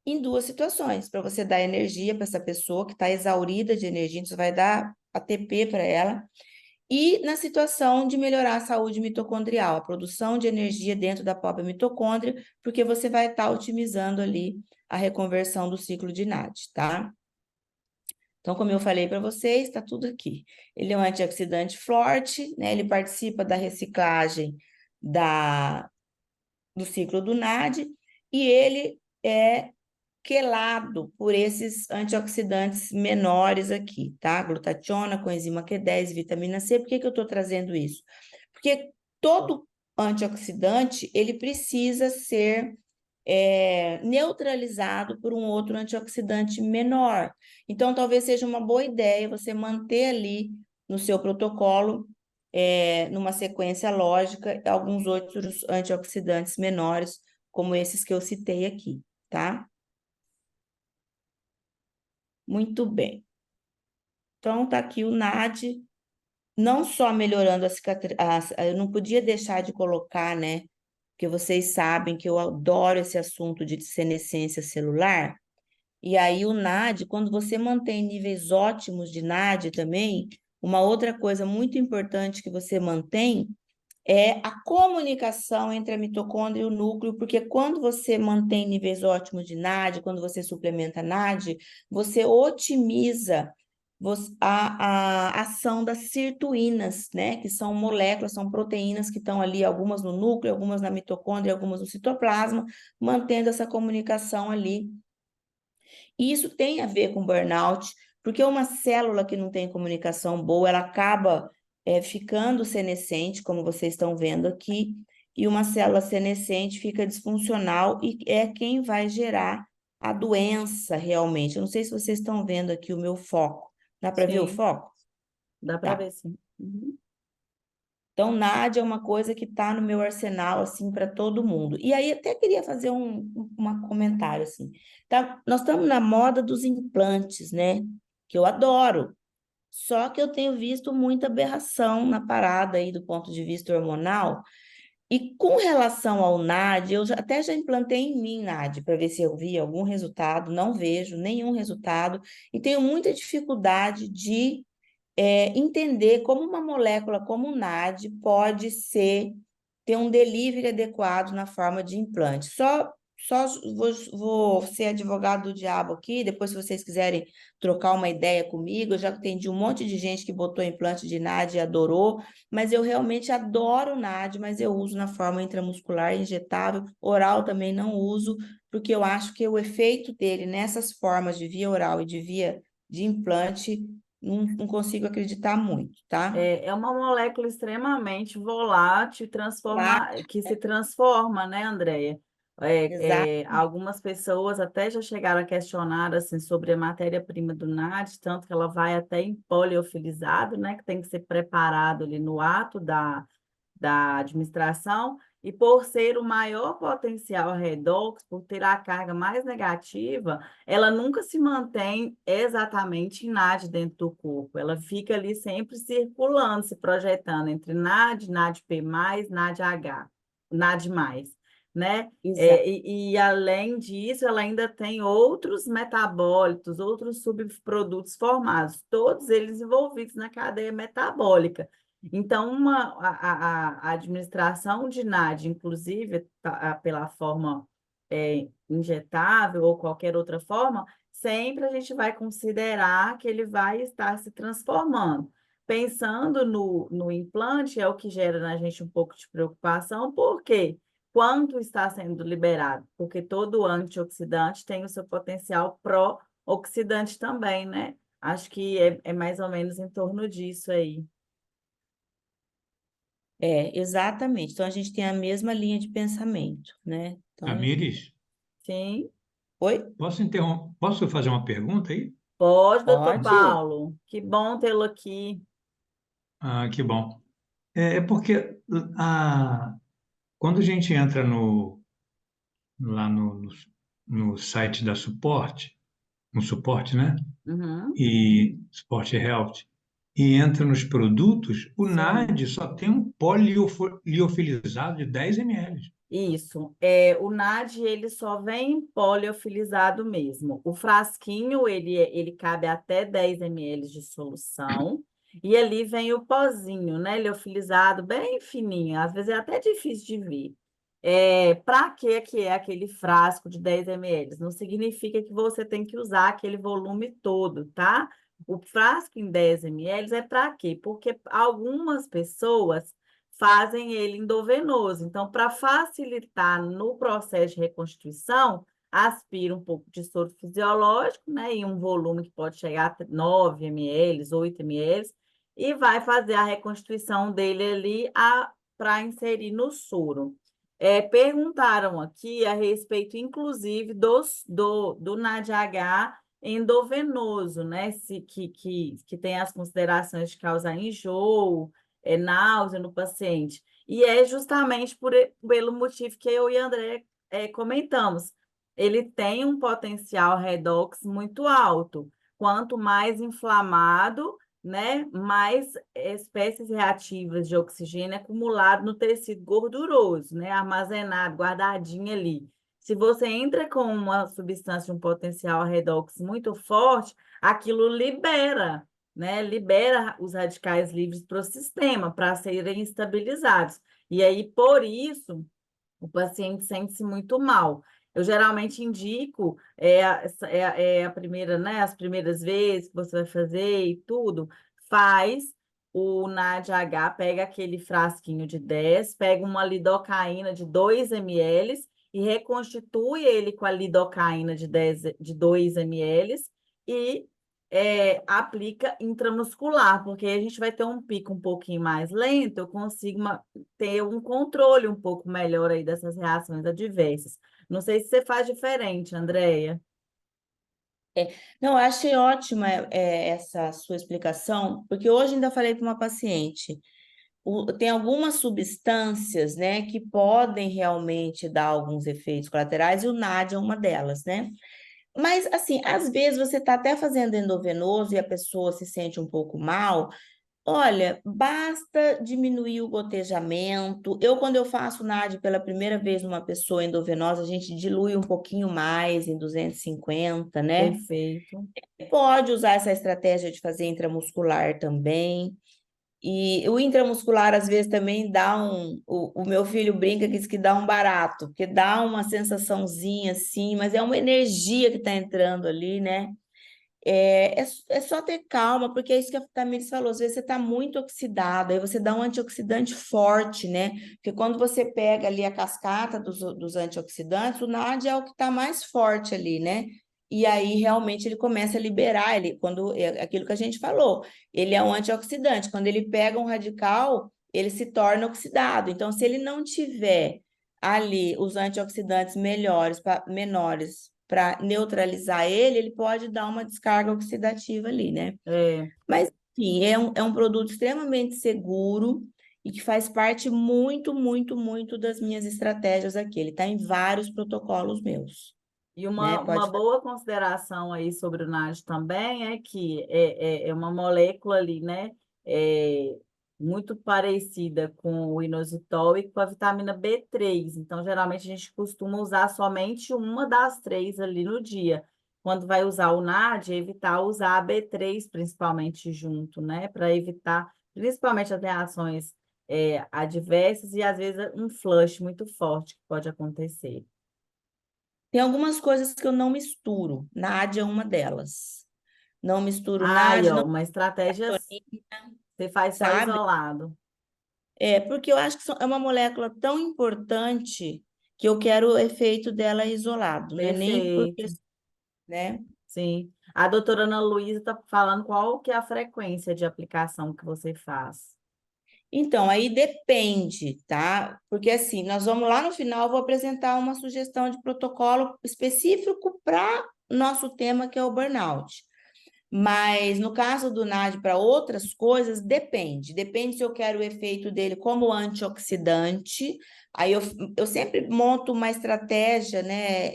em duas situações, para você dar energia para essa pessoa que está exaurida de energia, então você vai dar ATP para ela, e na situação de melhorar a saúde mitocondrial, a produção de energia dentro da própria mitocôndria, porque você vai estar otimizando ali a reconversão do ciclo de NAD, tá? Então, como eu falei para vocês, está tudo aqui. Ele é um antioxidante forte, né? Ele participa da reciclagem do ciclo do NAD, e ele é quelado por esses antioxidantes menores aqui, tá? Glutationa, coenzima Q10, vitamina C. Por que que eu estou trazendo isso? Porque todo antioxidante, ele precisa ser neutralizado por um outro antioxidante menor. Então, talvez seja uma boa ideia você manter ali no seu protocolo, numa sequência lógica, alguns outros antioxidantes menores, como esses que eu citei aqui, tá? Muito bem. Então, tá aqui o NAD, não só melhorando a cicatriz, eu não podia deixar de colocar, né? Porque vocês sabem que eu adoro esse assunto de senescência celular. E aí, o NAD, quando você mantém níveis ótimos de NAD também, uma outra coisa muito importante que você mantém é a comunicação entre a mitocôndria e o núcleo, porque quando você mantém níveis ótimos de NAD, quando você suplementa NAD, você otimiza a ação das sirtuínas, né? Que são moléculas, são proteínas que estão ali, algumas no núcleo, algumas na mitocôndria, algumas no citoplasma, mantendo essa comunicação ali. E isso tem a ver com burnout, porque uma célula que não tem comunicação boa, ela acaba ficando senescente, como vocês estão vendo aqui, e uma célula senescente fica disfuncional e é quem vai gerar a doença realmente. Eu não sei se vocês estão vendo aqui o meu foco. Dá para ver o Sim, foco? dá para Tá. ver, sim. Uhum. Então, NAD é uma coisa que está no meu arsenal, assim, para todo mundo. E aí, até queria fazer um comentário, assim. Tá? Nós estamos na moda dos implantes, né? Que eu adoro. Só que eu tenho visto muita aberração na parada aí do ponto de vista hormonal. E com relação ao NAD, até já implantei em mim NAD para ver se eu via algum resultado. Não vejo nenhum resultado. E tenho muita dificuldade de entender como uma molécula como o NAD pode ter um delivery adequado na forma de implante. Só vou ser advogado do diabo aqui, depois se vocês quiserem trocar uma ideia comigo, eu já atendi um monte de gente que botou implante de NAD e adorou, mas eu realmente adoro o NAD, mas eu uso na forma intramuscular, injetável, oral também não uso, porque eu acho que o efeito dele nessas formas de via oral e de via de implante não consigo acreditar muito, tá? É uma molécula extremamente volátil, Lá, que se transforma, né, Andréia? exato. Algumas pessoas até já chegaram a questionar assim, sobre a matéria-prima do NAD, tanto que ela vai até em poliofilizado, né, que tem que ser preparado ali no ato da administração, e por ser o maior potencial redox, por ter a carga mais negativa, ela nunca se mantém exatamente em NAD dentro do corpo. Ela fica ali sempre circulando, se projetando entre NAD, NADP+, NADH, NAD+, né? Exato. Além disso, ela ainda tem outros metabólitos, outros subprodutos formados, todos eles envolvidos na cadeia metabólica. Então, a administração de NAD, inclusive pela forma injetável ou qualquer outra forma, sempre a gente vai considerar que ele vai estar se transformando. Pensando no implante, é o que gera na gente um pouco de preocupação, por quê? quanto está sendo liberado, porque todo antioxidante tem o seu potencial pró-oxidante também, né? Acho que é mais ou menos em torno disso aí. Exatamente. Então, a gente tem a mesma linha de pensamento, né? Então, Tamires, Sim, oi? posso fazer uma pergunta aí? pode, doutor Pode? Paulo. Que bom tê-lo aqui. Ah, que bom. É porque quando a gente entra lá no site da Suporte, no Suporte, né? Uhum, E Sport Health, e entra nos produtos, o sim. NAD só tem um liofilizado de 10 ml. Isso. O NAD, ele só vem poliofilizado mesmo. O frasquinho, ele cabe até 10 ml de solução. E ali vem o pozinho, né? Liofilizado, bem fininho. Às vezes é até difícil de ver. Para que é aquele frasco de 10 ml? Não significa que você tem que usar aquele volume todo, tá? O frasco em 10 ml é para quê? Porque algumas pessoas fazem ele endovenoso. Então, para facilitar no processo de reconstituição, aspira um pouco de soro fisiológico, né, em um volume que pode chegar a 9 ml, 8 ml, e vai fazer a reconstituição dele ali para inserir no soro. Perguntaram aqui a respeito, inclusive, do NADH endovenoso, né? Que tem as considerações de causar enjoo, náusea no paciente. E é justamente pelo motivo que eu e André comentamos. Ele tem um potencial redox muito alto. Quanto mais inflamado, né, mais espécies reativas de oxigênio acumulado no tecido gorduroso, né, armazenado, guardadinho ali. Se você entra com uma substância de um potencial redox muito forte, aquilo libera, né? Libera os radicais livres para o sistema, para serem estabilizados. E aí, por isso, o paciente sente-se muito mal. Eu geralmente indico, a primeira, né? As primeiras vezes que você vai fazer e tudo, faz o NADH, pega aquele frasquinho de 10, pega uma lidocaína de 2 ml e reconstitui ele com a lidocaína de 2 ml e aplica intramuscular, porque aí a gente vai ter um pico um pouquinho mais lento, eu consigo ter um controle um pouco melhor aí dessas reações adversas. Não sei se você faz diferente, Andréia. Não, eu achei ótima essa sua explicação, porque hoje ainda falei para uma paciente, tem algumas substâncias, né, que podem realmente dar alguns efeitos colaterais, e o NAD é uma delas, né? Mas, assim, às vezes você está até fazendo endovenoso e a pessoa se sente um pouco mal. Olha, basta diminuir o gotejamento. Quando eu faço NAD pela primeira vez numa pessoa endovenosa, a gente dilui um pouquinho mais, em 250, né? Perfeito. Pode usar essa estratégia de fazer intramuscular também. E o intramuscular, às vezes, também dá o meu filho brinca que diz que dá um barato, porque dá uma sensaçãozinha assim, mas é uma energia que está entrando ali, né? É só ter calma, porque é isso que a Tamires falou. Às vezes você está muito oxidado, aí você dá um antioxidante forte, né? Porque quando você pega ali a cascata dos antioxidantes, o NAD é o que está mais forte ali, né? E aí realmente ele começa a liberar, quando é aquilo que a gente falou, ele é um antioxidante. Quando ele pega um radical, ele se torna oxidado. Então, se ele não tiver ali os antioxidantes menores para neutralizar ele, ele pode dar uma descarga oxidativa ali, né? É. Mas, enfim, é um produto extremamente seguro e que faz parte muito, muito, muito das minhas estratégias aqui. Ele está em vários protocolos meus, E né? uma Pode fazer. boa consideração aí sobre o NAD também é que é uma molécula ali, né? É, muito parecida com o inositol e com a vitamina B3. Então, geralmente, a gente costuma usar somente uma das três ali no dia. Quando vai usar o NAD, evitar usar a B3 principalmente junto, né? Para evitar principalmente as reações adversas e, às vezes, um flush muito forte que pode acontecer. Tem algumas coisas que eu não misturo. NAD é uma delas. Não misturo Aí, NAD, ó, não uma estratégia, misturo, você faz só sabe? isolado. Porque eu acho que é uma molécula tão importante que eu quero o efeito dela isolado, não é nem porque, Perfeito. né? Sim. A doutora Ana Luísa está falando qual que é a frequência de aplicação que você faz. Então, aí depende, tá? Porque assim, nós vamos lá no final, eu vou apresentar uma sugestão de protocolo específico para nosso tema, que é o burnout. Mas no caso do NAD para outras coisas, depende. Depende se eu quero o efeito dele como antioxidante. Aí eu sempre monto uma estratégia, né?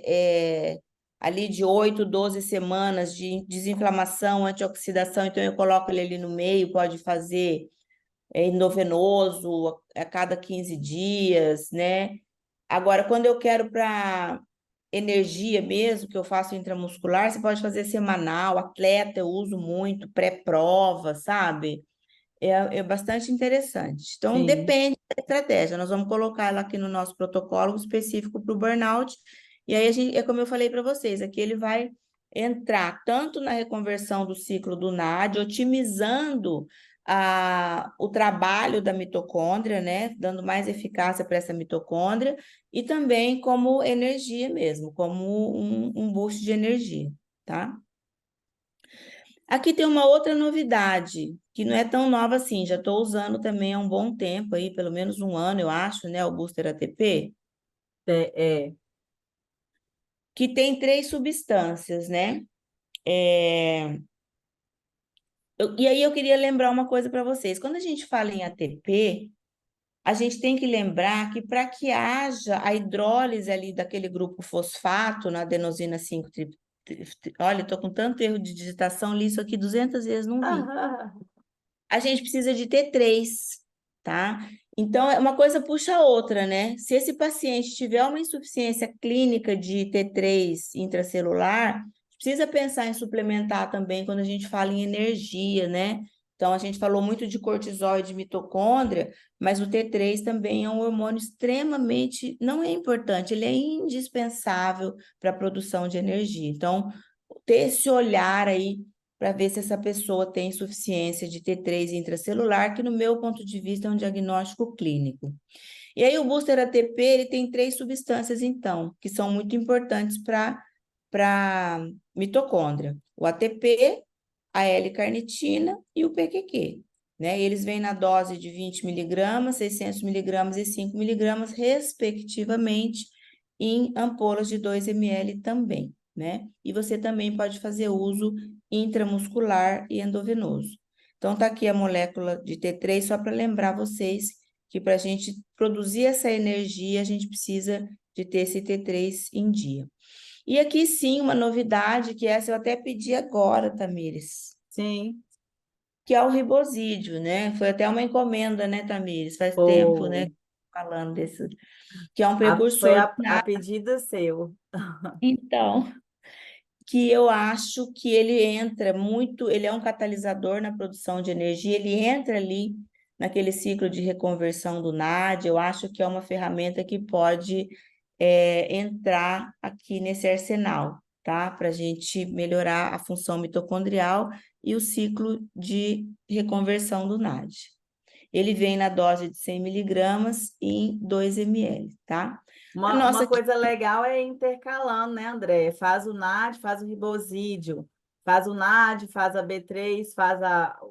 Ali de 8, 12 semanas de desinflamação, antioxidação. Então, eu coloco ele ali no meio, pode fazer endovenoso a cada 15 dias, né? Agora, quando eu quero para energia mesmo, que eu faço intramuscular, você pode fazer semanal, atleta, eu uso muito, pré-prova, sabe? É bastante interessante. Então, Sim. depende da estratégia. Nós vamos colocar ela aqui no nosso protocolo específico para o burnout. E aí, é como eu falei para vocês, aqui ele vai entrar tanto na reconversão do ciclo do NAD, otimizando o trabalho da mitocôndria, né? Dando mais eficácia para essa mitocôndria, e também como energia mesmo, como um boost de energia, tá? Aqui tem uma outra novidade, que não é tão nova assim, já estou usando também há um bom tempo aí, pelo menos um ano, eu acho, né, o Booster ATP, É. que tem 3 substâncias, né? É, e aí eu queria lembrar uma coisa para vocês. Quando a gente fala em ATP, a gente tem que lembrar que para que haja a hidrólise ali daquele grupo fosfato na adenosina 5 olha, estou com tanto erro de digitação, li isso aqui 200 vezes, não vi. A gente precisa de T3, tá? Então, uma coisa puxa a outra, né? Se esse paciente tiver uma insuficiência clínica de T3 intracelular, precisa pensar em suplementar também quando a gente fala em energia, né? Então, a gente falou muito de cortisol e de mitocôndria, mas o T3 também é um hormônio extremamente, não é importante, ele é indispensável para a produção de energia. Então, ter esse olhar aí para ver se essa pessoa tem insuficiência de T3 intracelular, que no meu ponto de vista é um diagnóstico clínico. E aí o booster ATP, ele tem 3 substâncias, então, que são muito importantes para mitocôndria. O ATP, a L-carnitina e o PQQ. Né? Eles vêm na dose de 20 miligramas, 600 miligramas e 5 miligramas, respectivamente, em ampolas de 2 ml também. Né? E você também pode fazer uso intramuscular e endovenoso. Então, tá aqui a molécula de T3, só para lembrar vocês que para a gente produzir essa energia, a gente precisa de ter esse T3 em dia. E aqui sim, uma novidade, que essa eu até pedi agora, Tamires, Sim. que é o ribosídeo, né? Foi até uma encomenda, né, Tamires? Faz tempo, né, Foi. falando desse, que é um precursor. A pedido seu. Então, que eu acho que ele entra muito, ele é um catalisador na produção de energia, ele entra ali naquele ciclo de reconversão do NAD, eu acho que é uma ferramenta que pode entrar aqui nesse arsenal, tá? Para a gente melhorar a função mitocondrial e o ciclo de reconversão do NAD. Ele vem na dose de 100 miligramas em 2 ml, tá? A Uma nossa coisa legal é intercalando, né, André? Faz o NAD, faz o ribosídeo. Faz o NAD, faz a B3, faz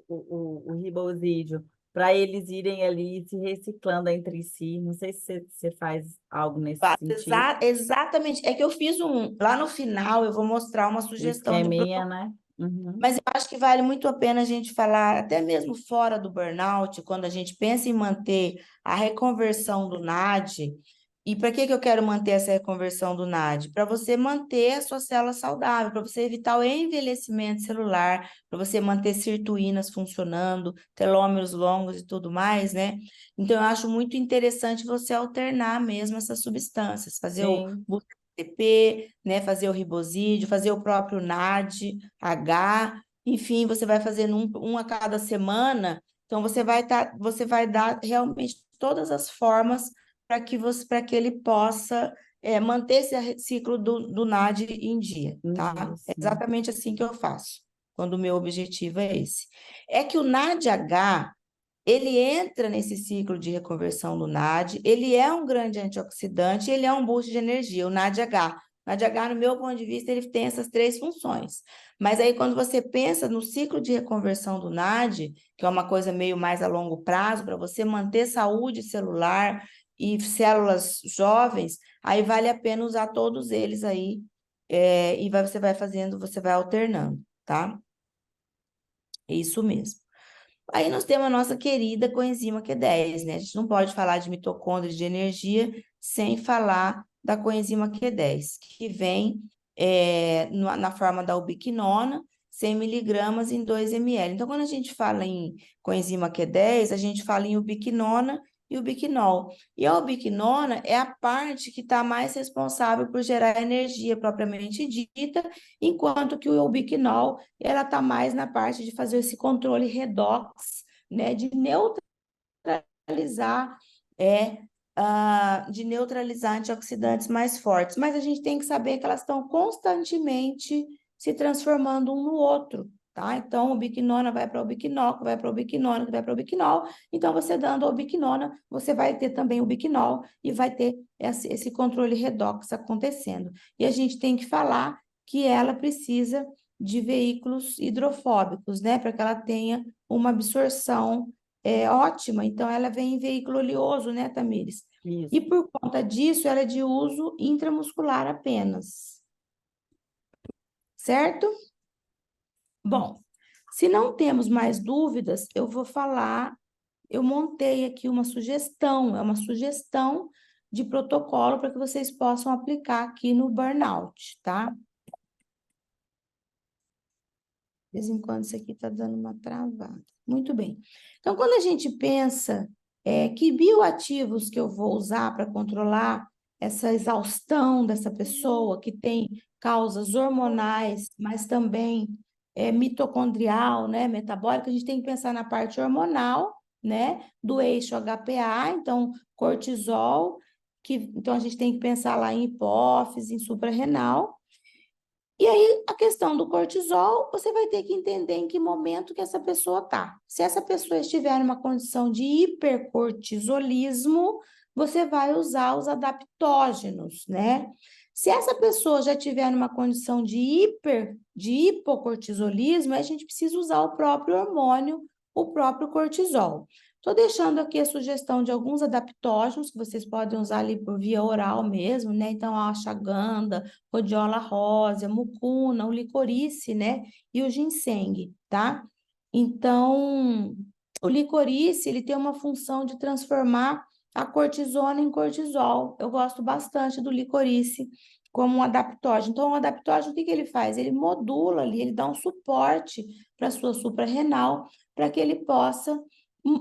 o ribosídeo, para eles irem ali se reciclando entre si. Não sei se você faz algo nesse sentido. Exatamente. É que eu fiz lá no final eu vou mostrar uma O sugestão de esqueminha, protocolo, né? Uhum. mas eu acho que vale muito a pena a gente falar, até mesmo fora do burnout, quando a gente pensa em manter a reconversão do NAD. E para que eu quero manter essa reconversão do NAD? Para você manter a sua célula saudável, para você evitar o envelhecimento celular, para você manter sirtuínas funcionando, telômeros longos e tudo mais, né? Então, eu acho muito interessante você alternar mesmo essas substâncias, fazer o Sim, ATP, né? Fazer o ribosídeo, fazer o próprio NAD, H, enfim, você vai fazendo um a cada semana, então você vai dar realmente todas as formas para que ele possa manter esse ciclo do NAD em dia, um dia, tá? É sim. exatamente assim que eu faço, quando o meu objetivo é esse. É que o NADH, ele entra nesse ciclo de reconversão do NAD, ele é um grande antioxidante, ele é um boost de energia, o NADH. O NADH, no meu ponto de vista, ele tem essas 3 funções. Mas aí, quando você pensa no ciclo de reconversão do NAD, que é uma coisa meio mais a longo prazo, para você manter saúde celular e células jovens, aí vale a pena usar todos eles aí, você vai fazendo, você vai alternando, tá? É isso mesmo. Aí nós temos a nossa querida coenzima Q10, né? A gente não pode falar de mitocôndria de energia sem falar da coenzima Q10, que vem na forma da ubiquinona, 100 miligramas em 2 ml. Então, quando a gente fala em coenzima Q10, a gente fala em ubiquinona e ubiquinol. E a ubiquinona é a parte que está mais responsável por gerar energia propriamente dita, enquanto que o ubiquinol ela está mais na parte de fazer esse controle redox, né, é, de neutralizar antioxidantes mais fortes. Mas a gente tem que saber que elas estão constantemente se transformando um no outro, tá? Então, o ubiquinona vai para o ubiquinol, que vai para o ubiquinona, que vai para o ubiquinol. Então, você dando a ubiquinona, você vai ter também o ubiquinol e vai ter esse controle redox acontecendo. E a gente tem que falar que ela precisa de veículos hidrofóbicos, né? Para que ela tenha uma absorção ótima. Então, ela vem em veículo oleoso, né, Tamires? Isso. E por conta disso, ela é de uso intramuscular apenas. Certo? Bom, se não temos mais dúvidas, eu vou falar. Eu montei aqui uma sugestão, é uma sugestão de protocolo para que vocês possam aplicar aqui no burnout, tá? De vez em quando isso aqui está dando uma travada. Muito bem. Então, quando a gente pensa que bioativos que eu vou usar para controlar essa exaustão dessa pessoa que tem causas hormonais, mas também mitocondrial, né, metabólica, a gente tem que pensar na parte hormonal, né, do eixo HPA, então cortisol, então a gente tem que pensar lá em hipófise, em suprarrenal. E aí, a questão do cortisol, você vai ter que entender em que momento que essa pessoa está. Se essa pessoa estiver numa condição de hipercortisolismo, você vai usar os adaptógenos, né? Se essa pessoa já estiver numa condição de hipocortisolismo, a gente precisa usar o próprio hormônio, o próprio cortisol. Estou deixando aqui a sugestão de alguns adaptógenos que vocês podem usar ali por via oral mesmo, né? Então, a ashwagandha, rhodiola rosa, mucuna, o licorice, né? E o ginseng, tá? Então, o licorice, ele tem uma função de transformar a cortisona em cortisol. Eu gosto bastante do licorice como um adaptógeno. Então, o adaptógeno, o que ele faz? Ele modula ali, ele dá um suporte para a sua suprarrenal, para que ele possa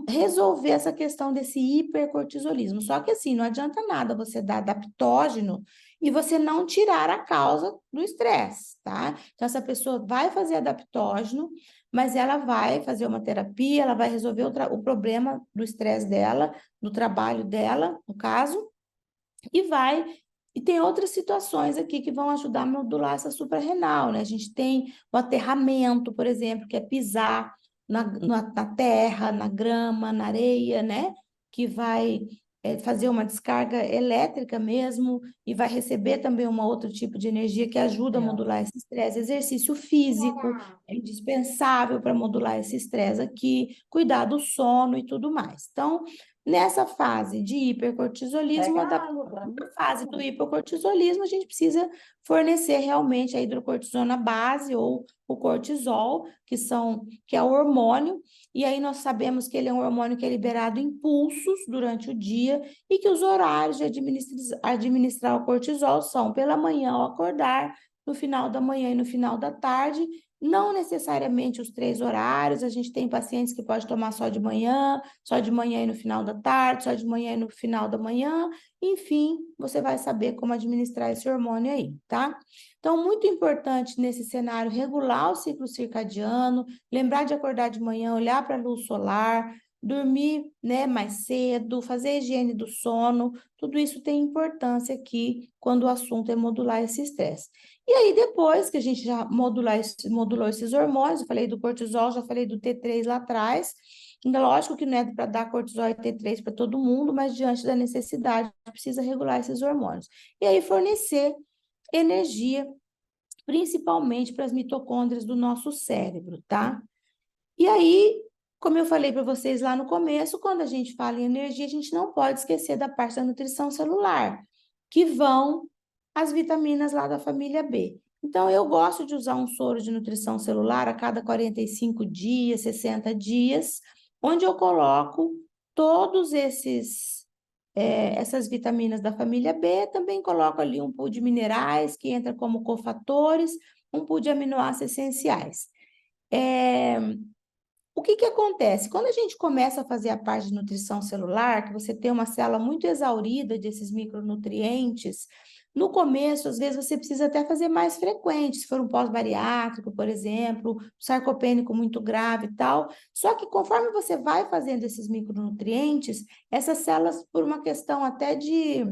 resolver essa questão desse hipercortisolismo. Só que assim, não adianta nada você dar adaptógeno e você não tirar a causa do estresse, tá? Então, essa pessoa vai fazer adaptógeno, mas ela vai fazer uma terapia, ela vai resolver o problema do estresse dela, do trabalho dela, no caso, e tem outras situações aqui que vão ajudar a modular essa suprarrenal, né? A gente tem o aterramento, por exemplo, que é pisar na terra, na grama, na areia, né? Que vai fazer uma descarga elétrica mesmo e vai receber também um outro tipo de energia que ajuda a modular esse estresse. Exercício físico é indispensável para modular esse estresse aqui, cuidar do sono e tudo mais. Então, nessa fase de hipercortisolismo, na fase do hipocortisolismo, a gente precisa fornecer realmente a hidrocortisona base ou o cortisol, que é o hormônio, e aí nós sabemos que ele é um hormônio que é liberado em pulsos durante o dia e que os horários de administrar o cortisol são pela manhã ao acordar, no final da manhã e no final da tarde, não necessariamente os 3 horários, a gente tem pacientes que pode tomar só de manhã e no final da tarde, só de manhã e no final da manhã, enfim, você vai saber como administrar esse hormônio aí, tá? Então, muito importante nesse cenário regular o ciclo circadiano, lembrar de acordar de manhã, olhar para a luz solar, dormir, né, mais cedo, fazer a higiene do sono, tudo isso tem importância aqui quando o assunto é modular esse estresse. E aí, depois que a gente já modulou esses hormônios, eu falei do cortisol, já falei do T3 lá atrás, Lógico que não é para dar cortisol e T3 para todo mundo, mas diante da necessidade, precisa regular esses hormônios. E aí fornecer energia, principalmente para as mitocôndrias do nosso cérebro, tá? E aí, como eu falei para vocês lá no começo, quando a gente fala em energia, a gente não pode esquecer da parte da nutrição celular, que vão as vitaminas lá da família B. Então, eu gosto de usar um soro de nutrição celular a cada 45 dias, 60 dias, onde eu coloco todos essas vitaminas da família B, também coloco ali um pool de minerais, que entra como cofatores, um pool de aminoácidos essenciais. O que acontece? Quando a gente começa a fazer a parte de nutrição celular, que você tem uma célula muito exaurida desses micronutrientes, no começo, às vezes, você precisa até fazer mais frequente, se for um pós-bariátrico, por exemplo, sarcopênico muito grave e tal. Só que conforme você vai fazendo esses micronutrientes, essas células, por uma questão até de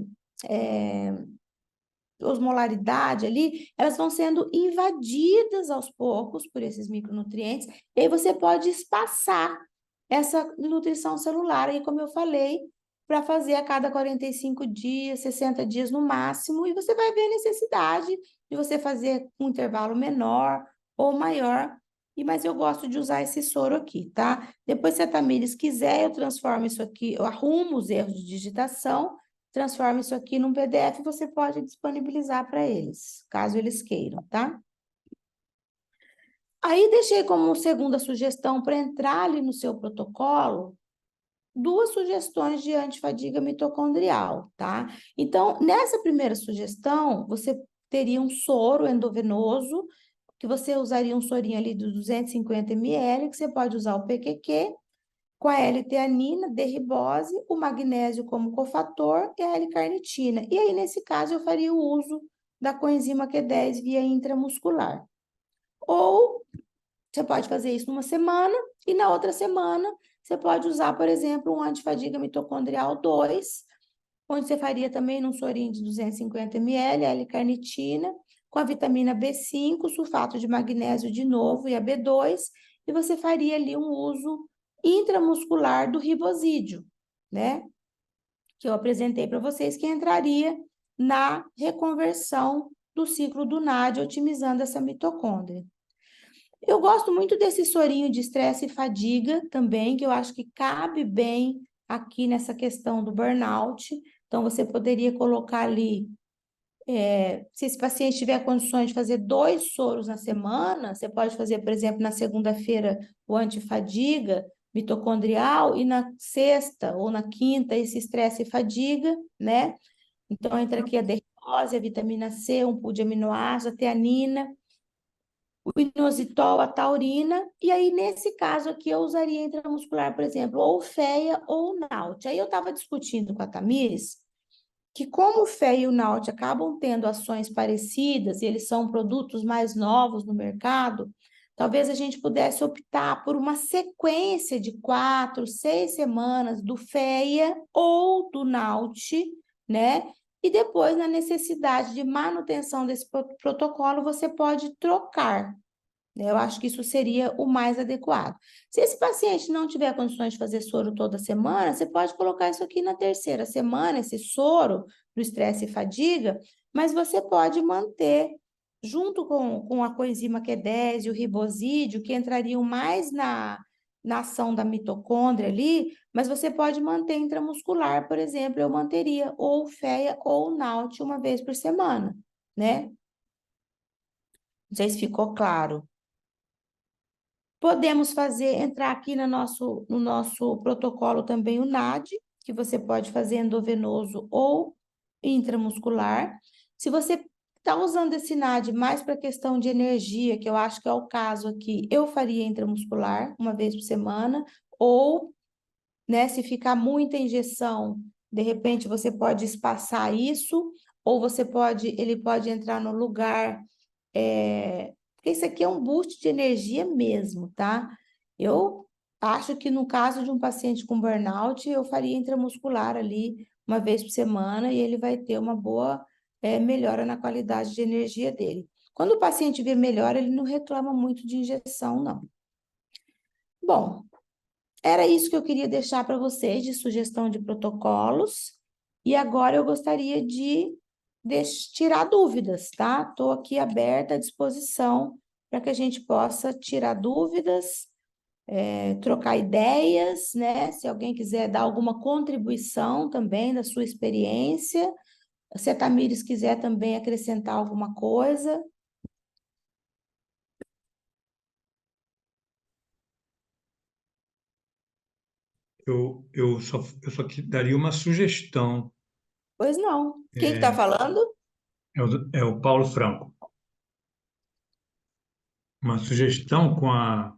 osmolaridade ali, elas vão sendo invadidas aos poucos por esses micronutrientes, e aí você pode espaçar essa nutrição celular, aí como eu falei, para fazer a cada 45 dias, 60 dias no máximo, e você vai ver a necessidade de você fazer um intervalo menor ou maior, mas eu gosto de usar esse soro aqui, tá? Depois, se a Tamires quiser, eu transformo isso aqui, eu arrumo os erros de digitação, transforma isso aqui num PDF, você pode disponibilizar para eles, caso eles queiram, tá? Aí deixei como segunda sugestão para entrar ali no seu protocolo, 2 sugestões de antifadiga mitocondrial, tá? Então, nessa primeira sugestão, você teria um soro endovenoso, que você usaria um sorinho ali de 250 ml, que você pode usar o PQQ, com a L-teanina, D-ribose, o magnésio como cofator e a L-carnitina. E aí, nesse caso, eu faria o uso da coenzima Q10 via intramuscular. Ou você pode fazer isso numa semana e na outra semana você pode usar, por exemplo, um antifadiga mitocondrial 2, onde você faria também num sorinho de 250 ml, a L-carnitina, com a vitamina B5, sulfato de magnésio de novo e a B2, e você faria ali um uso intramuscular do ribosídeo, né? Que eu apresentei para vocês, que entraria na reconversão do ciclo do NAD, otimizando essa mitocôndria. Eu gosto muito desse sorinho de estresse e fadiga também, que eu acho que cabe bem aqui nessa questão do burnout. Então, você poderia colocar ali, se esse paciente tiver condições de fazer 2 soros na semana, você pode fazer, por exemplo, na segunda-feira o antifadiga mitocondrial e na sexta ou na quinta esse estresse e fadiga, né? Então, entra aqui a D-ribose, a vitamina C, um pool de aminoácidos, a teanina, o inositol, a taurina, e aí, nesse caso aqui, eu usaria intramuscular, por exemplo, ou FEA ou NAUT. Aí eu estava discutindo com a Tamires que como o FEA e o NAUT acabam tendo ações parecidas, e eles são produtos mais novos no mercado, talvez a gente pudesse optar por uma sequência de 4, 6 semanas do FEA ou do NAUT, né? E depois, na necessidade de manutenção desse protocolo, você pode trocar. Eu acho que isso seria o mais adequado. Se esse paciente não tiver condições de fazer soro toda semana, você pode colocar isso aqui na terceira semana, esse soro do estresse e fadiga, mas você pode manter, junto com a coenzima Q10 e o ribosídeo, que entrariam mais na ação da mitocôndria ali, mas você pode manter intramuscular, por exemplo, eu manteria ou FEA ou NAUT uma vez por semana, né? Não sei se ficou claro. Podemos entrar aqui no nosso protocolo também o NAD, que você pode fazer endovenoso ou intramuscular. Se você está usando esse NAD mais para questão de energia, que eu acho que é o caso aqui, eu faria intramuscular uma vez por semana, ou, né, se ficar muita injeção, de repente você pode espaçar isso, ou ele pode entrar no lugar porque isso aqui é um boost de energia mesmo, tá? Eu acho que no caso de um paciente com burnout, eu faria intramuscular ali uma vez por semana e ele vai ter uma boa melhora na qualidade de energia dele. Quando o paciente vê melhora, ele não reclama muito de injeção, não. Bom, era isso que eu queria deixar para vocês de sugestão de protocolos. E agora eu gostaria de tirar dúvidas, tá? Estou aqui aberta à disposição para que a gente possa tirar dúvidas, trocar ideias, né? Se alguém quiser dar alguma contribuição também da sua experiência, se a Tamires quiser também acrescentar alguma coisa. Eu só te daria uma sugestão. Pois não. Quem que está falando? É o Paulo Franco. Uma sugestão para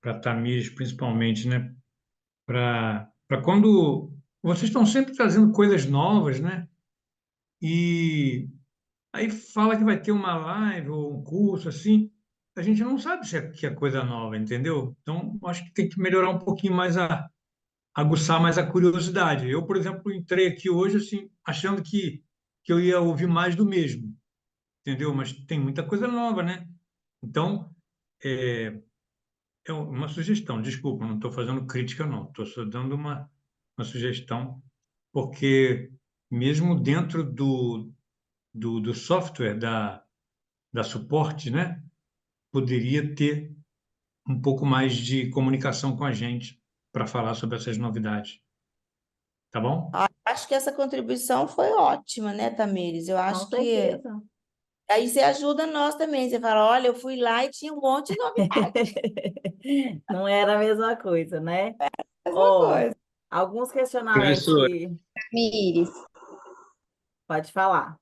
a Tamires, principalmente, né? Para quando vocês estão sempre trazendo coisas novas, né? E aí fala que vai ter uma live ou um curso assim, a gente não sabe se que é coisa nova, entendeu? Então, acho que tem que melhorar um pouquinho mais aguçar mais a curiosidade. Eu, por exemplo, entrei aqui hoje assim, achando que eu ia ouvir mais do mesmo, entendeu? Mas tem muita coisa nova, né? Então, é, é uma sugestão. Desculpa, não estou fazendo crítica, não. Estou só dando uma sugestão, porque mesmo dentro do software da suporte, né? Poderia ter um pouco mais de comunicação com a gente para falar sobre essas novidades. Tá bom? Acho que essa contribuição foi ótima, né, Tamires? Eu Com acho que certeza. aí você ajuda nós também. Você fala, olha, eu fui lá e tinha um monte de novidade. Não era a mesma coisa, né? Mesma Ó, coisa. alguns questionamentos Professor, que Mires. pode falar.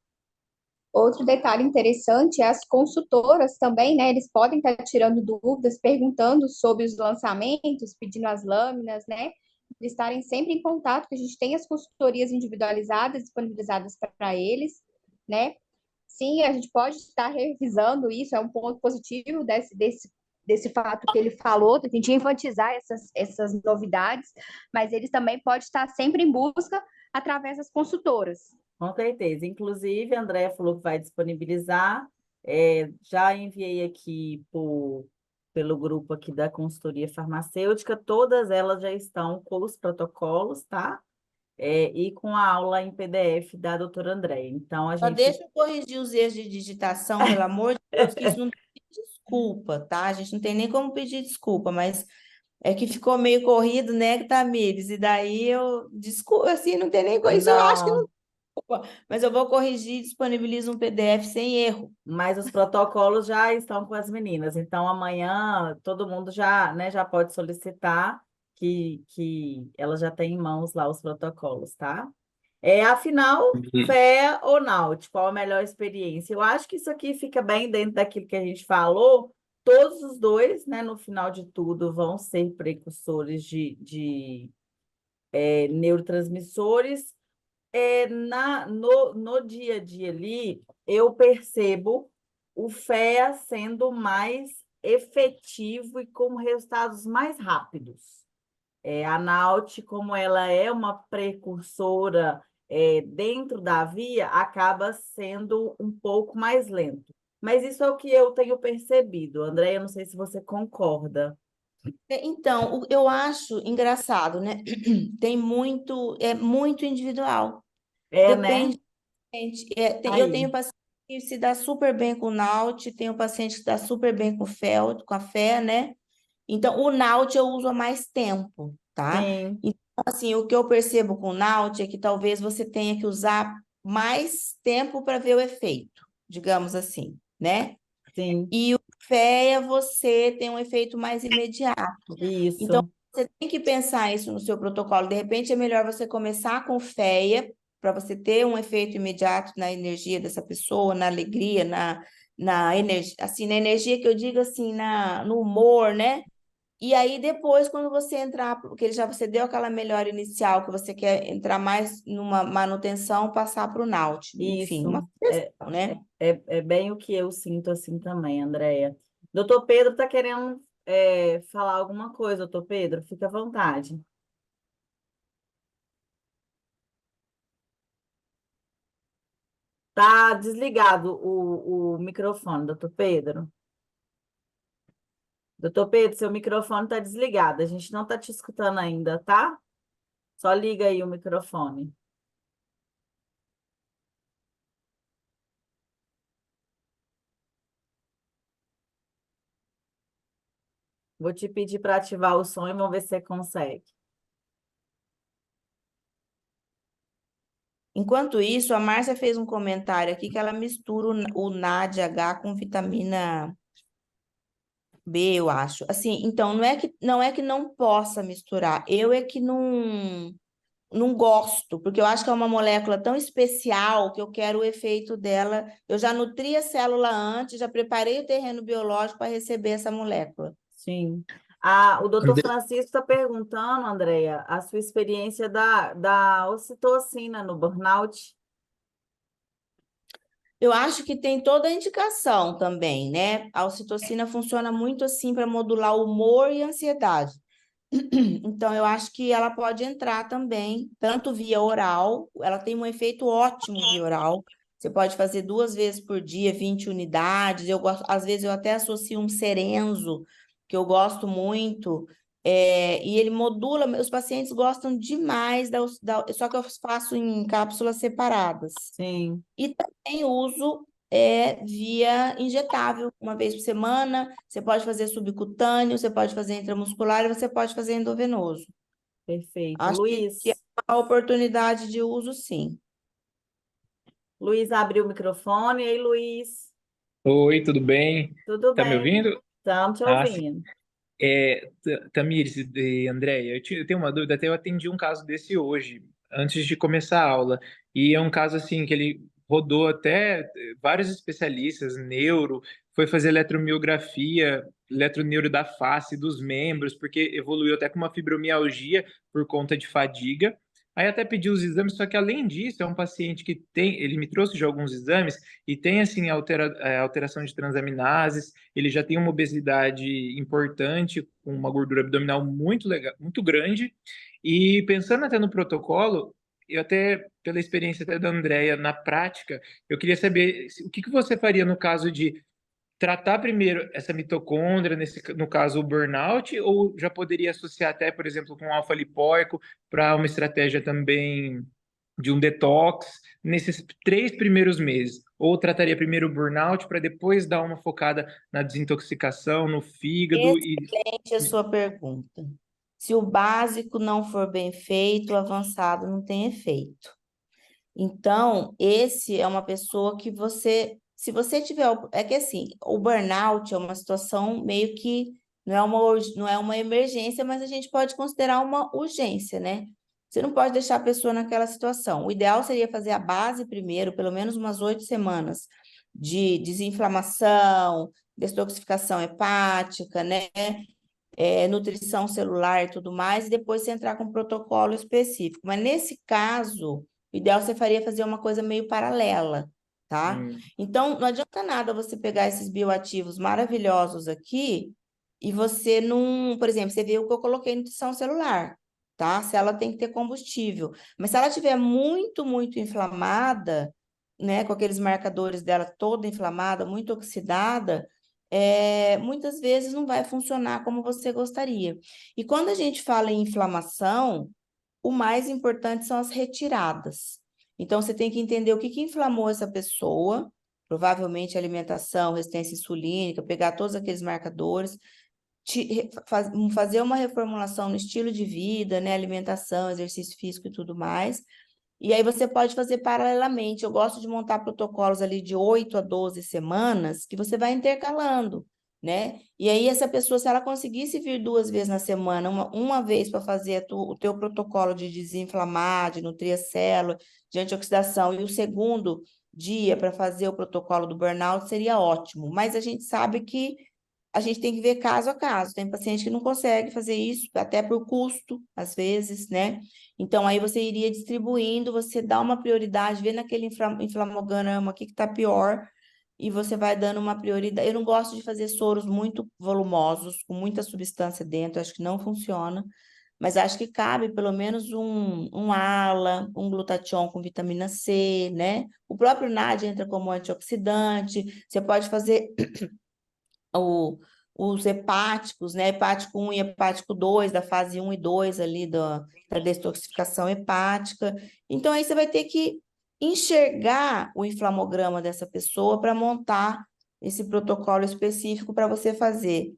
Outro detalhe interessante é as consultoras também, né? Eles podem estar tirando dúvidas, perguntando sobre os lançamentos, pedindo as lâminas, né? Eles estarem sempre em contato, que a gente tem as consultorias individualizadas disponibilizadas para eles, né? Sim, a gente pode estar revisando isso, é um ponto positivo desse fato que ele falou, da gente enfatizar essas novidades, mas eles também podem estar sempre em busca através das consultoras. Com certeza. Inclusive, a Andrea falou que vai disponibilizar. Já enviei aqui pelo grupo aqui da consultoria farmacêutica. Todas elas já estão com os protocolos, tá? E com a aula em PDF da doutora Andrea. Então, a Só gente... deixa eu corrigir os erros de digitação, pelo amor de Deus, que isso não tem desculpa, tá? A gente não tem nem como pedir desculpa, mas é que ficou meio corrido, né, Tamires? E daí eu, desculpa, assim, não tem nem coisa, isso eu acho que não Não, tem desculpa, mas eu vou corrigir e disponibilizo um PDF sem erro. mas os protocolos já estão com as meninas. Então, amanhã todo mundo já, né, já pode solicitar que elas já têm em mãos lá os protocolos, tá? Afinal, fé ou náutico, qual a melhor experiência? Eu acho que isso aqui fica bem dentro daquilo que a gente falou. Todos os dois, né, no final de tudo, vão ser precursores de neurotransmissores. No dia a dia ali, eu percebo o FEA sendo mais efetivo e com resultados mais rápidos. A Naut, como ela é uma precursora dentro da via, acaba sendo um pouco mais lento. Mas isso é o que eu tenho percebido. André, eu não sei se você concorda. Então, eu acho engraçado, né? Tem muito, é muito individual. Né? Depende, gente. Eu Aí. tenho paciente que se dá super bem com o Naut, tenho paciente que se dá super bem com o Fel, com a fé, né? Então, o Naut eu uso há mais tempo, tá? Sim, Então, assim, o que eu percebo com o Naut é que talvez você tenha que usar mais tempo para ver o efeito, digamos assim, né? sim, E o FEA você tem um efeito mais imediato. Então, isso, você tem que pensar isso no seu protocolo. De repente, é melhor você começar com FEA, para você ter um efeito imediato na energia dessa pessoa, na alegria, na energia, assim, na energia que eu digo assim, no humor, né? E aí, depois, quando você entrar, porque já você deu aquela melhora inicial, que você quer entrar mais numa manutenção, passar para o NAUT. Enfim, uma isso. sugestão, né? É bem o que eu sinto assim também, Andréia. Doutor Pedro está querendo falar alguma coisa, doutor Pedro? Fica à vontade. Tá desligado o microfone, doutor Pedro. Doutor Pedro, seu microfone está desligado. A gente não está te escutando ainda, tá? Só liga aí o microfone. Vou te pedir para ativar o som e vamos ver se você consegue. Enquanto isso, a Márcia fez um comentário aqui que ela mistura o NADH com vitamina B, eu acho. Assim, então, não é que não possa misturar, eu é que não gosto, porque eu acho que é uma molécula tão especial que eu quero o efeito dela. Eu já nutri a célula antes, já preparei o terreno biológico para receber essa molécula. Sim. O doutor Ande- Francisco está perguntando, Andréia, a sua experiência da ocitocina no burnout. Eu acho que tem toda a indicação também, né? A ocitocina funciona muito assim para modular o humor e a ansiedade. Então, eu acho que ela pode entrar também, tanto via oral, ela tem um efeito ótimo via oral. Você pode fazer 2 vezes por dia, 20 unidades. Eu gosto, às vezes eu até associo um Cerenzo, que eu gosto muito, e ele modula, os pacientes gostam demais só que eu faço em cápsulas separadas. Sim, E também uso via injetável, 1 vez por semana. Você pode fazer subcutâneo, você pode fazer intramuscular e você pode fazer endovenoso. perfeito. Acho que é Luiz, uma oportunidade de uso, sim. Luiz abriu o microfone. E aí, Luiz, Oi, tudo bem? tudo Tá me bem? ouvindo? Estamos te Ah, sim. ouvindo. Tamires e Andréia, eu tenho uma dúvida, até eu atendi um caso desse hoje, antes de começar a aula, e é um caso assim que ele rodou até vários especialistas, neuro, foi fazer eletromiografia, eletroneuro da face, dos membros, porque evoluiu até com uma fibromialgia por conta de fadiga. Aí até pediu os exames, só que além disso, é um paciente que tem, ele me trouxe já alguns exames e tem assim alteração de transaminases, ele já tem uma obesidade importante, com uma gordura abdominal muito legal, muito grande. E pensando até no protocolo, eu até, pela experiência até da Andrea na prática, eu queria saber o que que você faria no caso de tratar primeiro essa mitocôndria, no caso o burnout, ou já poderia associar até, por exemplo, com alfa-lipoico para uma estratégia também de um detox nesses 3 primeiros meses? Ou trataria primeiro o burnout para depois dar uma focada na desintoxicação, no fígado e Excelente a sua pergunta. Se o básico não for bem feito, o avançado não tem efeito. Então, esse é uma pessoa que se você tiver, é que assim, o burnout é uma situação meio que não é uma emergência, mas a gente pode considerar uma urgência, né? Você não pode deixar a pessoa naquela situação. O ideal seria fazer a base primeiro, pelo menos umas 8 semanas de desinflamação, detoxificação hepática, né? Nutrição celular e tudo mais, e depois você entrar com um protocolo específico. Mas nesse caso, o ideal você faria fazer uma coisa meio paralela, tá? hum, Então, não adianta nada você pegar esses bioativos maravilhosos aqui e você não, por exemplo, você viu que eu coloquei nutrição celular, tá? Se ela tem que ter combustível. Mas se ela estiver muito, muito inflamada, né, com aqueles marcadores dela toda inflamada, muito oxidada, muitas vezes não vai funcionar como você gostaria. E quando a gente fala em inflamação, o mais importante são as retiradas. Então, você tem que entender o que inflamou essa pessoa, provavelmente alimentação, resistência insulínica, pegar todos aqueles marcadores, fazer uma reformulação no estilo de vida, né, alimentação, exercício físico e tudo mais. E aí você pode fazer paralelamente. Eu gosto de montar protocolos ali de 8 a 12 semanas, que você vai intercalando, né? E aí essa pessoa, se ela conseguisse vir 2 vezes na semana, uma vez para fazer o teu protocolo de desinflamar, de nutrir a célula, de antioxidação, e o segundo dia para fazer o protocolo do burnout, seria ótimo. Mas a gente sabe que a gente tem que ver caso a caso. Tem paciente que não consegue fazer isso, até por custo, às vezes, né? Então, aí você iria distribuindo, você dá uma prioridade, vê naquele inflamograma o que está pior, e você vai dando uma prioridade. Eu não gosto de fazer soros muito volumosos, com muita substância dentro, acho que não funciona, mas acho que cabe pelo menos um ALA, um glutatión com vitamina C, né? O próprio NAD entra como antioxidante, você pode fazer o os hepáticos, né? Hepático 1 e hepático 2, da fase 1 e 2 ali da detoxificação hepática. Então, aí você vai ter que enxergar o inflamograma dessa pessoa para montar esse protocolo específico para você fazer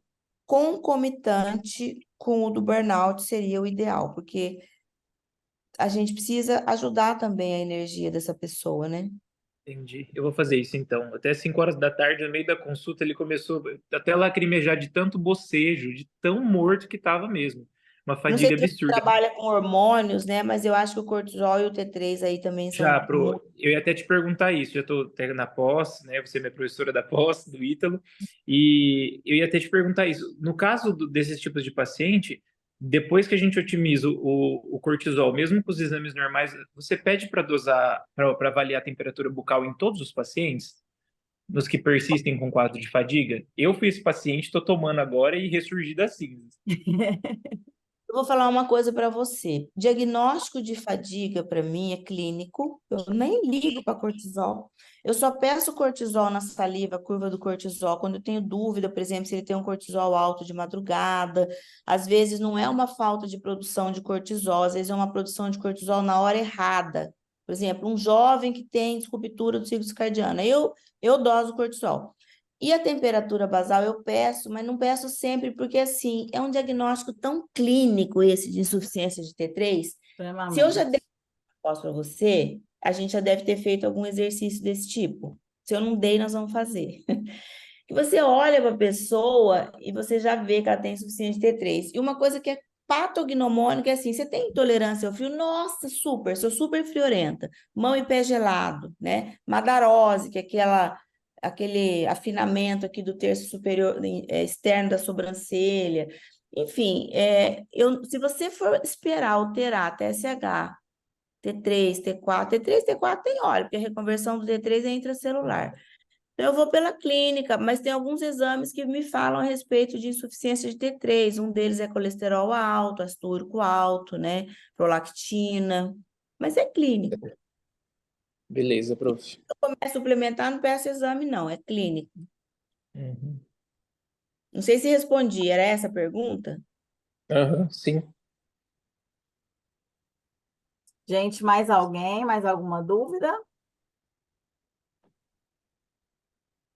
concomitante com o do burnout seria o ideal, porque a gente precisa ajudar também a energia dessa pessoa, né? Entendi. Eu vou fazer isso então. Até 5 horas da tarde, no meio da consulta, ele começou até a lacrimejar de tanto bocejo, de tão morto que estava mesmo. Uma Não sei fadiga se você absurda. trabalha com hormônios, né? Mas eu acho que o cortisol e o T3 aí também Já, são muito... eu ia até te perguntar isso, já estou até na pós, né? Você é minha professora da pós, do Ítalo, e eu ia até te perguntar isso. No caso desses tipos de paciente, depois que a gente otimiza o cortisol, mesmo com os exames normais, você pede para dosar, para avaliar a temperatura bucal em todos os pacientes, nos que persistem com quadro de fadiga? Eu fui esse paciente, estou tomando agora e ressurgi das cinzas. Eu vou falar uma coisa para você. Diagnóstico de fadiga, para mim, é clínico. Eu nem ligo para cortisol. Eu só peço cortisol na saliva, curva do cortisol, quando eu tenho dúvida, por exemplo, se ele tem um cortisol alto de madrugada. Às vezes não é uma falta de produção de cortisol, às vezes é uma produção de cortisol na hora errada. Por exemplo, um jovem que tem ruptura do ciclo circadiano. Eu doso cortisol. E a temperatura basal eu peço, mas não peço sempre, porque assim, é um diagnóstico tão clínico esse de insuficiência de T3. Se eu já dei resposta para você, a gente já deve ter feito algum exercício desse tipo. Se eu não dei, nós vamos fazer. Que você olha para a pessoa e você já vê que ela tem insuficiência de T3. E uma coisa que é patognomônica é assim, você tem intolerância ao frio? Nossa, super, sou super friorenta. Mão e pé gelado, né? Madarose, que é aquele afinamento aqui do terço superior externo da sobrancelha. Enfim, se você for esperar alterar TSH, T3, T4, T3, T4 tem óleo, porque a reconversão do T3 é intracelular. Então, eu vou pela clínica, mas tem alguns exames que me falam a respeito de insuficiência de T3. Um deles é colesterol alto, ácido úrico alto, né? Prolactina, mas é clínico. Beleza, prof. Se eu começo a suplementar, não peço exame, não, é clínico. Uhum. Não sei se respondi, era essa a pergunta? Aham, sim. Gente, mais alguém? Mais alguma dúvida?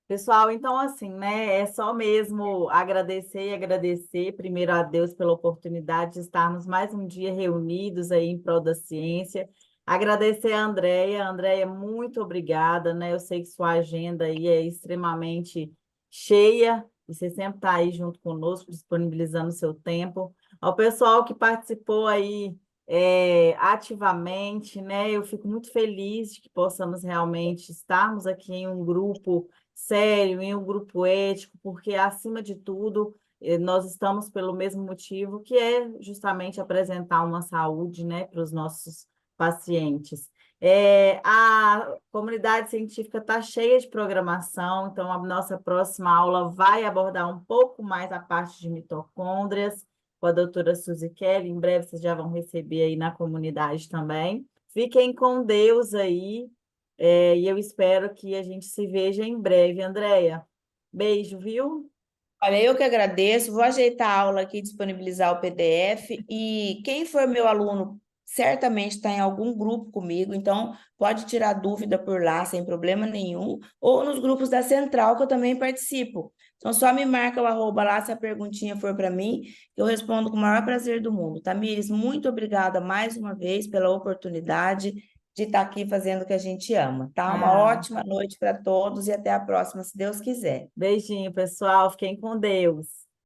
Pessoal, então assim, né? É só mesmo agradecer e agradecer primeiro a Deus pela oportunidade de estarmos mais um dia reunidos aí em prol da ciência. Agradecer a Andréia. Andréia, muito obrigada, né? Eu sei que sua agenda aí é extremamente cheia e você sempre está aí junto conosco, disponibilizando o seu tempo. Ao pessoal que participou aí ativamente, né? Eu fico muito feliz de que possamos realmente estarmos aqui em um grupo sério, em um grupo ético, porque, acima de tudo, nós estamos pelo mesmo motivo, que é justamente apresentar uma saúde, né, para os nossos pacientes. A comunidade científica está cheia de programação, então a nossa próxima aula vai abordar um pouco mais a parte de mitocôndrias, com a doutora Suzy Kelly. Em breve vocês já vão receber aí na comunidade também. Fiquem com Deus aí. E eu espero que a gente se veja em breve, Andréia. Beijo, viu? Olha, eu que agradeço, vou ajeitar a aula aqui, disponibilizar o PDF, e quem for meu aluno certamente está em algum grupo comigo, então pode tirar dúvida por lá, sem problema nenhum, ou nos grupos da Central, que eu também participo. Então, só me marca o arroba lá, se a perguntinha for para mim, que eu respondo com o maior prazer do mundo. Tamires, muito obrigada mais uma vez pela oportunidade de estar aqui fazendo o que a gente ama, tá? Uma ótima noite para todos e até a próxima, se Deus quiser. Beijinho, pessoal. Fiquem com Deus.